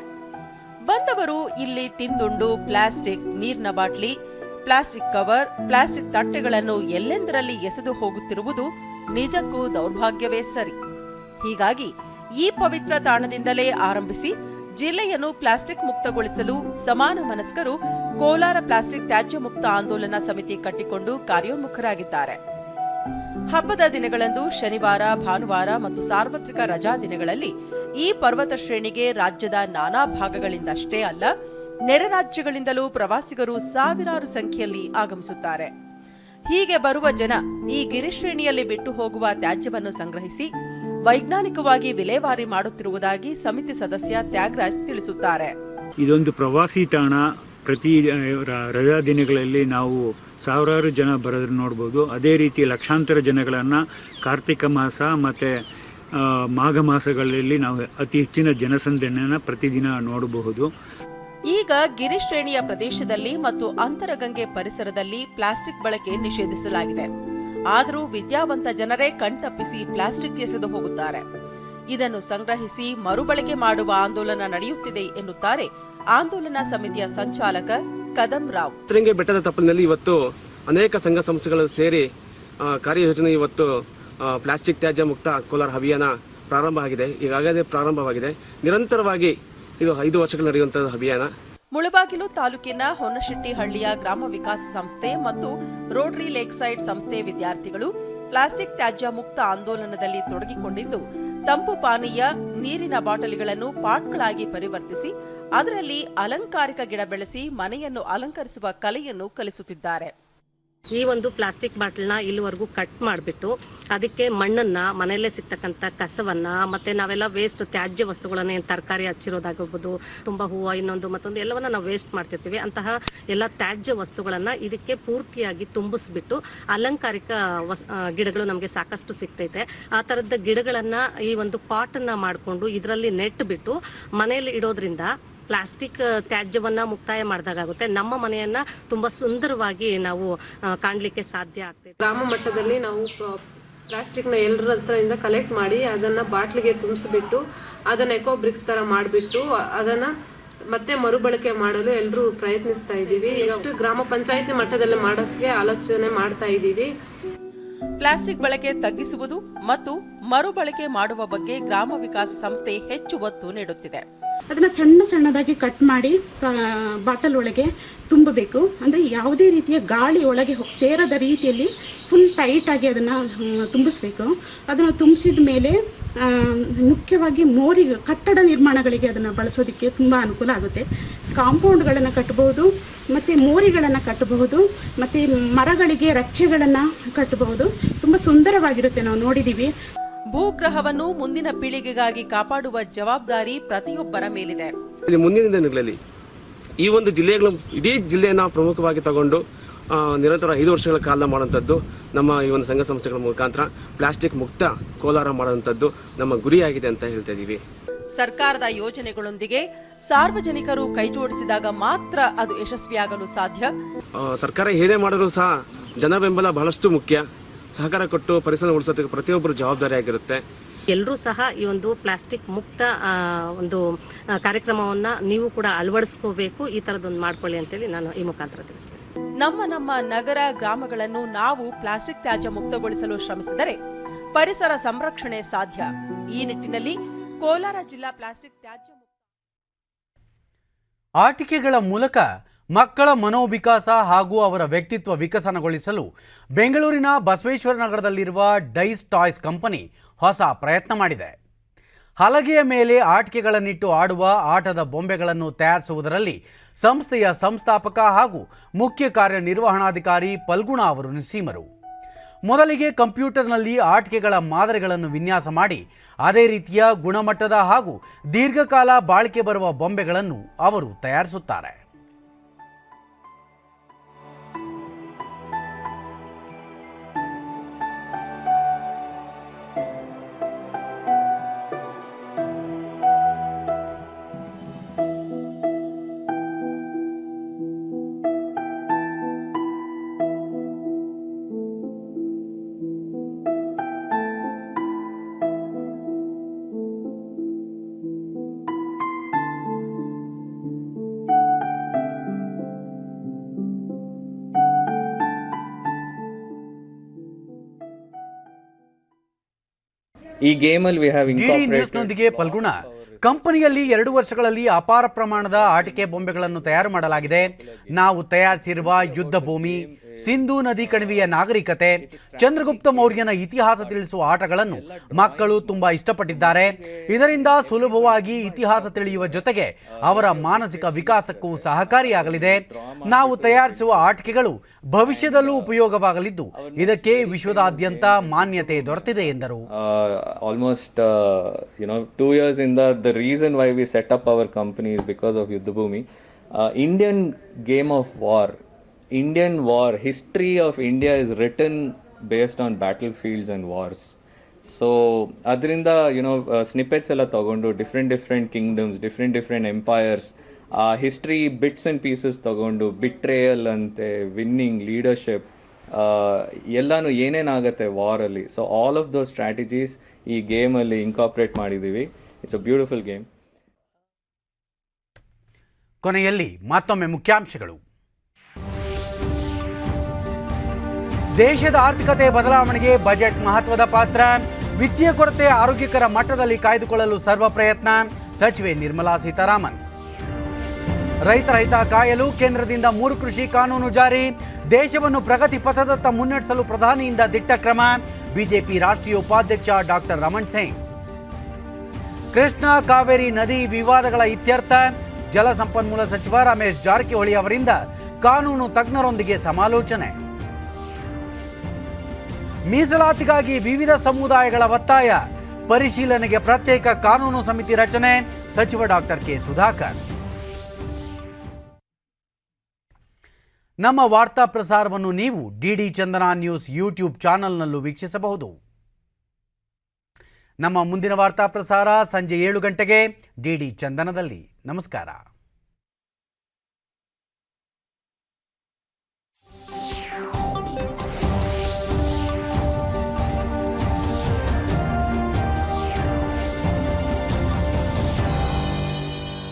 ಬಂದವರು ಇಲ್ಲಿ ತಿಂದುಂಡು ಪ್ಲಾಸ್ಟಿಕ್ ನೀರಿನ ಬಾಟ್ಲಿ, ಪ್ಲಾಸ್ಟಿಕ್ ಕವರ್, ಪ್ಲಾಸ್ಟಿಕ್ ತಟ್ಟೆಗಳನ್ನು ಎಲ್ಲೆಂದರಲ್ಲಿ ಎಸೆದು ಹೋಗುತ್ತಿರುವುದು ನಿಜಕ್ಕೂ ದೌರ್ಭಾಗ್ಯವೇ ಸರಿ. ಹೀಗಾಗಿ ಈ ಪವಿತ್ರ ತಾಣದಿಂದಲೇ ಆರಂಭಿಸಿ ಜಿಲ್ಲೆಯನ್ನು ಪ್ಲಾಸ್ಟಿಕ್ ಮುಕ್ತಗೊಳಿಸಲು ಸಮಾನ ಮನಸ್ಕರು ಕೋಲಾರ ಪ್ಲಾಸ್ಟಿಕ್ ತ್ಯಾಜ್ಯ ಮುಕ್ತ ಆಂದೋಲನ ಸಮಿತಿ ಕಟ್ಟಿಕೊಂಡು ಕಾರ್ಯೋನ್ಮುಖರಾಗಿದ್ದಾರೆ. ಹಬ್ಬದ ದಿನಗಳಂದು ಶನಿವಾರ, ಭಾನುವಾರ ಮತ್ತು ಸಾರ್ವತ್ರಿಕ ರಜಾ ದಿನಗಳಲ್ಲಿ ಈ ಪರ್ವತ ಶ್ರೇಣಿಗೆ ರಾಜ್ಯದ ನಾನಾ ಭಾಗಗಳಿಂದಷ್ಟೇ ಅಲ್ಲ, ನೆರೆ ರಾಜ್ಯಗಳಿಂದಲೂ ಪ್ರವಾಸಿಗರು ಸಾವಿರಾರು ಸಂಖ್ಯೆಯಲ್ಲಿ ಆಗಮಿಸುತ್ತಾರೆ. ಹೀಗೆ ಬರುವ ಜನ ಈ ಗಿರಿಶ್ರೇಣಿಯಲ್ಲಿ ಬಿಟ್ಟು ಹೋಗುವ ತ್ಯಾಜ್ಯವನ್ನು ಸಂಗ್ರಹಿಸಿ ವೈಜ್ಞಾನಿಕವಾಗಿ ವಿಲೇವಾರಿ ಮಾಡುತ್ತಿರುವುದಾಗಿ ಸಮಿತಿ ಸದಸ್ಯ ತ್ಯಾಗರಾಜ್ ತಿಳಿಸುತ್ತಾರೆ. ಇದೊಂದು ಪ್ರವಾಸಿ ತಾಣ. ಪ್ರತಿ ರಜಾ ದಿನಗಳಲ್ಲಿ ನಾವು ಸಾವಿರಾರು ಜನ ಬರೋದನ್ನು ನೋಡ್ಬೋದು. ಅದೇ ರೀತಿ ಲಕ್ಷಾಂತರ ಜನಗಳನ್ನು ಕಾರ್ತಿಕ ಮಾಸ ಮತ್ತು ಮಾಘ ಮಾಸಗಳಲ್ಲಿ ನಾವು ಅತಿ ಹೆಚ್ಚಿನ ಜನಸಂದಣಿಯನ್ನು ಪ್ರತಿದಿನ ನೋಡಬಹುದು. ಈಗ ಗಿರಿಶ್ರೇಣಿಯ ಪ್ರದೇಶದಲ್ಲಿ ಮತ್ತು ಅಂತರಗಂಗೆ ಪರಿಸರದಲ್ಲಿ ಪ್ಲಾಸ್ಟಿಕ್ ಬಳಕೆ ನಿಷೇಧಿಸಲಾಗಿದೆ. ಆದರೂ ವಿದ್ಯಾವಂತ ಜನರೇ ಕಣ್ತಪ್ಪಿಸಿ ಪ್ಲಾಸ್ಟಿಕ್ ಎಸೆದು ಹೋಗುತ್ತಾರೆ. ಇದನ್ನು ಸಂಗ್ರಹಿಸಿ ಮರುಬಳಕೆ ಮಾಡುವ ಆಂದೋಲನ ನಡೆಯುತ್ತಿದೆ ಎನ್ನುತ್ತಾರೆ ಆಂದೋಲನ ಸಮಿತಿಯ ಸಂಚಾಲಕ ಕದಂ ರಾವ್. ಅಂತರಗಂಗೆ ಬೆಟ್ಟದ ತಪ್ಪಲಿನಲ್ಲಿ ಇವತ್ತು ಅನೇಕ ಸಂಘ ಸಂಸ್ಥೆಗಳು ಸೇರಿ ಕಾರ್ಯಯೋಜನೆ ಇವತ್ತು ಪ್ಲಾಸ್ಟಿಕ್ ತ್ಯಾಜ್ಯ ಮುಕ್ತ ಕೋಲಾರ ಅಭಿಯಾನ ಪ್ರಾರಂಭ ಆಗಿದೆ. ಈಗಾಗಲೇ ಪ್ರಾರಂಭವಾಗಿದೆ. ನಿರಂತರವಾಗಿ ಇದು 5 ವರ್ಷಗಳು ನಡೆಯುವಂತಹ ಅಭಿಯಾನ. ಮುಳಬಾಗಿಲು ತಾಲೂಕಿನ ಹೊನ್ನಶೆಟ್ಟಿಹಳ್ಳಿಯ ಗ್ರಾಮ ವಿಕಾಸ ಸಂಸ್ಥೆ ಮತ್ತು ರೋಟರಿ ಲೇಕ್ ಸೈಡ್ ಸಂಸ್ಥೆ ವಿದ್ಯಾರ್ಥಿಗಳು ಪ್ಲಾಸ್ಟಿಕ್ ತ್ಯಾಜ್ಯ ಮುಕ್ತ ಆಂದೋಲನದಲ್ಲಿ ತೊಡಗಿಕೊಂಡಿದ್ದು, ತಂಪು ಪಾನೀಯ, ನೀರಿನ ಬಾಟಲಿಗಳನ್ನು ಪಾಟ್ಗಳಾಗಿ ಪರಿವರ್ತಿಸಿ ಅದರಲ್ಲಿ ಅಲಂಕಾರಿಕ ಗಿಡ ಬೆಳೆಸಿ ಮನೆಯನ್ನು ಅಲಂಕರಿಸುವ ಕಲೆಯನ್ನು ಕಲಿಸುತ್ತಿದ್ದಾರೆ. ಈ ಒಂದು ಪ್ಲಾಸ್ಟಿಕ್ ಬಾಟಲ್ನ ಇಲ್ಲಿವರೆಗೂ ಕಟ್ ಮಾಡಿಬಿಟ್ಟು ಅದಕ್ಕೆ ಮಣ್ಣನ್ನು ಮನೆಯಲ್ಲೇ ಸಿಗ್ತಕ್ಕಂಥ ಕಸವನ್ನು ಮತ್ತು ನಾವೆಲ್ಲ ವೇಸ್ಟ್ ತ್ಯಾಜ್ಯ ವಸ್ತುಗಳನ್ನು ಏನು ತರಕಾರಿ ಹಚ್ಚಿರೋದಾಗಿರ್ಬೋದು, ತುಂಬ ಹೂವು ಇನ್ನೊಂದು ಮತ್ತೊಂದು ಎಲ್ಲವನ್ನು ನಾವು ವೇಸ್ಟ್ ಮಾಡ್ತಿರ್ತೀವಿ. ಅಂತಹ ಎಲ್ಲ ತ್ಯಾಜ್ಯ ವಸ್ತುಗಳನ್ನು ಇದಕ್ಕೆ ಪೂರ್ತಿಯಾಗಿ ತುಂಬಿಸ್ಬಿಟ್ಟು ಅಲಂಕಾರಿಕ ಗಿಡಗಳು ನಮಗೆ ಸಾಕಷ್ಟು ಸಿಗ್ತೈತೆ. ಆ ಥರದ ಗಿಡಗಳನ್ನು ಈ ಒಂದು ಪಾಟನ್ನು ಮಾಡಿಕೊಂಡು ಇದರಲ್ಲಿ ನೆಟ್ಬಿಟ್ಟು ಮನೆಯಲ್ಲಿ ಇಡೋದ್ರಿಂದ ಪ್ಲಾಸ್ಟಿಕ್ ತ್ಯಾಜ್ಯವನ್ನು ಮುಕ್ತಾಯ ಮಾಡಿದಾಗುತ್ತೆ. ನಮ್ಮ ಮನೆಯನ್ನು ತುಂಬ ಸುಂದರವಾಗಿ ನಾವು ಕಾಣಲಿಕ್ಕೆ ಸಾಧ್ಯ ಆಗ್ತದೆ. ಗ್ರಾಮ ಮಟ್ಟದಲ್ಲಿ ನಾವು ಪ್ಲಾಸ್ಟಿಕ್ನ ಎಲ್ಲರ ಹತ್ರದಿಂದ ಕಲೆಕ್ಟ್ ಮಾಡಿ ಅದನ್ನು ಬಾಟ್ಲಿಗೆ ತುಂಬಿಸ್ಬಿಟ್ಟು ಅದನ್ನು ಎಕೋ ಬ್ರಿಕ್ಸ್ ಥರ ಮಾಡಿಬಿಟ್ಟು ಅದನ್ನು ಮತ್ತೆ ಮರುಬಳಕೆ ಮಾಡಲು ಎಲ್ಲರೂ ಪ್ರಯತ್ನಿಸ್ತಾ ಇದ್ದೀವಿ. ಎಷ್ಟು ಗ್ರಾಮ ಪಂಚಾಯಿತಿ ಮಟ್ಟದಲ್ಲಿ ಮಾಡೋಕ್ಕೆ ಆಲೋಚನೆ ಮಾಡ್ತಾ ಇದ್ದೀವಿ. ಪ್ಲಾಸ್ಟಿಕ್ ಬಳಕೆ ತಗ್ಗಿಸುವುದು ಮತ್ತು ಮರುಬಳಕೆ ಮಾಡುವ ಬಗ್ಗೆ ಗ್ರಾಮ ವಿಕಾಸ ಸಂಸ್ಥೆ ಹೆಚ್ಚು ಒತ್ತು ನೀಡುತ್ತಿದೆ. ಅದನ್ನು ಸಣ್ಣ ಸಣ್ಣದಾಗಿ ಕಟ್ ಮಾಡಿ ಬಾಟಲ್ ಒಳಗೆ ತುಂಬಬೇಕು. ಅಂದರೆ ಯಾವುದೇ ರೀತಿಯ ಗಾಳಿ ಒಳಗೆ ಸೇರದ ರೀತಿಯಲ್ಲಿ ಫುಲ್ ಟೈಟಾಗಿ ಅದನ್ನು ತುಂಬಿಸ್ಬೇಕು. ಅದನ್ನು ತುಂಬಿಸಿದ ಮೇಲೆ ಮುಖ್ಯವಾಗಿ ಕಟ್ಟಡ ನಿರ್ಮಾಣಗಳಿಗೆ ಅದನ್ನು ಬಳಸೋದಕ್ಕೆ ತುಂಬ ಅನುಕೂಲ ಆಗುತ್ತೆ. ಕಾಂಪೌಂಡ್ಗಳನ್ನು ಕಟ್ಟಬಹುದು, ಮತ್ತು ಮೋರಿಗಳನ್ನು ಕಟ್ಟಬಹುದು, ಮತ್ತು ಮರಗಳಿಗೆ ರಚ್ಚೆಗಳನ್ನು ಕಟ್ಟಬಹುದು. ತುಂಬ ಸುಂದರವಾಗಿರುತ್ತೆ, ನಾವು ನೋಡಿದ್ದೀವಿ. ಭೂಗ್ರಹವನ್ನು ಮುಂದಿನ ಪೀಳಿಗೆಗಾಗಿ ಕಾಪಾಡುವ ಜವಾಬ್ದಾರಿ ಪ್ರತಿಯೊಬ್ಬರ ಮೇಲಿದೆ. ಮುಂದಿನ ದಿನಗಳಲ್ಲಿ ಈ ಒಂದು ಜಿಲ್ಲೆಗಳು ಇಡೀ ಜಿಲ್ಲೆಯನ್ನು ಪ್ರಮುಖವಾಗಿ ತಗೊಂಡು ನಿರಂತರ 5 ವರ್ಷಗಳ ಕಾಲ ಮಾಡುವಂಥದ್ದು ನಮ್ಮ ಈ ಒಂದು ಸಂಘ ಸಂಸ್ಥೆಗಳ ಮುಖಾಂತರ ಪ್ಲಾಸ್ಟಿಕ್ ಮುಕ್ತ ಕೋಲಾರ ಮಾಡುವಂಥದ್ದು ನಮ್ಮ ಗುರಿಯಾಗಿದೆ ಅಂತ ಹೇಳ್ತಾ ಇದ್ದೀವಿ. ಸರ್ಕಾರದ ಯೋಜನೆಗಳೊಂದಿಗೆ ಸಾರ್ವಜನಿಕರು ಕೈಜೋಡಿಸಿದಾಗ ಮಾತ್ರ ಅದು ಯಶಸ್ವಿಯಾಗಲು ಸಾಧ್ಯ. ಸರ್ಕಾರ ಏನೇ ಮಾಡಿದ್ರು ಸಹ ಜನ ಬೆಂಬಲ ಬಹಳಷ್ಟು ಮುಖ್ಯ. ಸಹಕಾರ ಕೊಟ್ಟು ಪರಿಸರ ಉಳಿಸೋದಕ್ಕೆ ಪ್ರತಿಯೊಬ್ಬರು ಜವಾಬ್ದಾರಿ ಆಗಿರುತ್ತೆ. ಎಲ್ಲರೂ ಸಹ ಈ ಒಂದು ಪ್ಲಾಸ್ಟಿಕ್ ಮುಕ್ತ ಒಂದು ಕಾರ್ಯಕ್ರಮವನ್ನು ನೀವು ಕೂಡ ಅಳವಡಿಸ್ಕೋಬೇಕು. ಈ ಥರದೊಂದು ಮಾಡ್ಕೊಳ್ಳಿ ಅಂತೇಳಿ ನಾನು ಈ ಮುಖಾಂತರ ತಿಳಿಸ್ತೇನೆ. ನಮ್ಮ ನಗರ ಗ್ರಾಮಗಳನ್ನು ನಾವು ಪ್ಲಾಸ್ಟಿಕ್ ತ್ಯಾಜ್ಯ ಮುಕ್ತಗೊಳಿಸಲು ಶ್ರಮಿಸಿದರೆ ಪರಿಸರ ಸಂರಕ್ಷಣೆ ಸಾಧ್ಯ. ಈ ನಿಟ್ಟಿನಲ್ಲಿ ಕೋಲಾರ ಜಿಲ್ಲಾ ಪ್ಲಾಸ್ಟಿಕ್ ತ್ಯಾಜ್ಯ ಆಟಿಕೆಗಳ ಮೂಲಕ ಮಕ್ಕಳ ಮನೋವಿಕಾಸ ಹಾಗೂ ಅವರ ವ್ಯಕ್ತಿತ್ವ ವಿಕಸನಗೊಳಿಸಲು ಬೆಂಗಳೂರಿನ ಬಸವೇಶ್ವರ ನಗರದಲ್ಲಿರುವ ಡೈಸ್ ಟಾಯ್ಸ್ ಕಂಪನಿ ಹೊಸ ಪ್ರಯತ್ನ ಮಾಡಿದೆ. ಹಲಗೆಯ ಮೇಲೆ ಆಟಿಕೆಗಳನ್ನಿಟ್ಟು ಆಡುವ ಆಟದ ಬೊಂಬೆಗಳನ್ನು ತಯಾರಿಸುವುದರಲ್ಲಿ ಸಂಸ್ಥೆಯ ಸಂಸ್ಥಾಪಕ ಹಾಗೂ ಮುಖ್ಯ ಕಾರ್ಯನಿರ್ವಹಣಾಧಿಕಾರಿ ಪಲ್ಗುಣ ಅವರು ನಿಸ್ಸೀಮರು. ಮೊದಲಿಗೆ ಕಂಪ್ಯೂಟರ್ನಲ್ಲಿ ಆಟಿಕೆಗಳ ಮಾದರಿಗಳನ್ನು ವಿನ್ಯಾಸ ಮಾಡಿ ಅದೇ ರೀತಿಯ ಗುಣಮಟ್ಟದ ಹಾಗೂ ದೀರ್ಘಕಾಲ ಬಾಳಿಕೆ ಬರುವ ಬೊಂಬೆಗಳನ್ನು ಅವರು ತಯಾರಿಸುತ್ತಾರೆ. ಈ ಗೇಮಲ್ಲಿ ಡಿಡಿ ನ್ಯೂಸ್ನೊಂದಿಗೆ ಪಲ್ಗುಣ, ಕಂಪನಿಯಲ್ಲಿ 2 ವರ್ಷಗಳಲ್ಲಿ ಅಪಾರ ಪ್ರಮಾಣದ ಆಟಿಕೆ ಬೊಂಬೆಗಳನ್ನು ತಯಾರು ಮಾಡಲಾಗಿದೆ. ನಾವು ತಯಾರಿಸಿರುವ ಯುದ್ಧ ಭೂಮಿ, ಸಿಂಧೂ ನದಿ ಕಣಿವೆಯ ನಾಗರಿಕತೆ, ಚಂದ್ರಗುಪ್ತ ಮೌರ್ಯನ ಇತಿಹಾಸ ತಿಳಿಸುವ ಆಟಗಳನ್ನು ಮಕ್ಕಳು ತುಂಬಾ ಇಷ್ಟಪಟ್ಟಿದ್ದಾರೆ. ಇದರಿಂದ ಸುಲಭವಾಗಿ ಇತಿಹಾಸ ತಿಳಿಯುವ ಜೊತೆಗೆ ಅವರ ಮಾನಸಿಕ ವಿಕಾಸಕ್ಕೂ ಸಹಕಾರಿಯಾಗಲಿದೆ. ನಾವು ತಯಾರಿಸುವ ಆಟಿಕೆಗಳು ಭವಿಷ್ಯದಲ್ಲೂ ಉಪಯೋಗವಾಗಲಿದ್ದು ಇದಕ್ಕೆ ವಿಶ್ವದಾದ್ಯಂತ ಮಾನ್ಯತೆ ದೊರೆತಿದೆ ಎಂದರು. Almost 2 years in the reason why we set up our company is because of Yuddha Bhumi. Indian game of war, Indian war, history of India is written based on battlefields and wars. So adrinda snippets ella tagondu different kingdoms, different empires, history bits and pieces tagondu betrayal ante, winning, leadership, ಎಲ್ಲಾನು ಏನೇನಾಗುತ್ತೆ war ಅಲ್ಲಿ, so all of those strategies ಈ game ಅಲ್ಲಿ incorporate ಮಾಡಿದೀವಿ. It's a beautiful game. ಕೊನೆಯಲ್ಲಿ ಮತ್ತೊಮ್ಮೆ ಮುಖ್ಯಾಂಶಗಳು. ದೇಶದ ಆರ್ಥಿಕತೆ ಬದಲಾವಣೆಗೆ ಬಜೆಟ್ ಮಹತ್ವದ ಪಾತ್ರ. ವಿತ್ತೀಯ ಕೊರತೆ ಆರೋಗ್ಯಕರ ಮಟ್ಟದಲ್ಲಿ ಕಾಯ್ದುಕೊಳ್ಳಲು ಸರ್ವ ಪ್ರಯತ್ನ. ಸಚಿವೆ ನಿರ್ಮಲಾ ಸೀತಾರಾಮನ್. ರೈತರ ಹಿತ ಕಾಯಲು ಕೇಂದ್ರದಿಂದ 3 ಕೃಷಿ ಕಾನೂನು ಜಾರಿ. ದೇಶವನ್ನು ಪ್ರಗತಿ ಪಥದತ್ತ ಮುನ್ನಡೆಸಲು ಪ್ರಧಾನಿಯಿಂದ ದಿಟ್ಟ ಕ್ರಮ. ಬಿಜೆಪಿ ರಾಷ್ಟ್ರೀಯ ಉಪಾಧ್ಯಕ್ಷ ಡಾಕ್ಟರ್ ರಮಣ್ ಸಿಂಗ್. ಕೃಷ್ಣ ಕಾವೇರಿ ನದಿ ವಿವಾದಗಳ ಇತ್ಯರ್ಥ. ಜಲಸಂಪನ್ಮೂಲ ಸಚಿವ ರಮೇಶ್ ಜಾರಕಿಹೊಳಿ ಅವರಿಂದ ಕಾನೂನು ತಜ್ಞರೊಂದಿಗೆ ಸಮಾಲೋಚನೆ. ಮೀಸಲಾತಿಗಾಗಿ ವಿವಿಧ ಸಮುದಾಯಗಳ ಒತ್ತಾಯ, ಪರಿಶೀಲನೆಗೆ ಪ್ರತ್ಯೇಕ ಕಾನೂನು ಸಮಿತಿ ರಚನೆ, ಸಚಿವ ಡಾಕ್ಟರ್ ಕೆ ಸುಧಾಕರ್. ನಮ್ಮ ವಾರ್ತಾ ಪ್ರಸಾರವನ್ನು ನೀವು ಡಿಡಿ ಚಂದನ ನ್ಯೂಸ್ ಯೂಟ್ಯೂಬ್ ಚಾನೆಲ್ನಲ್ಲೂ ವೀಕ್ಷಿಸಬಹುದು. ನಮ್ಮ ಮುಂದಿನ ವಾರ್ತಾ ಪ್ರಸಾರ ಸಂಜೆ 7 ಗಂಟೆಗೆ ಡಿಡಿ ಚಂದನದಲ್ಲಿ. ನಮಸ್ಕಾರ.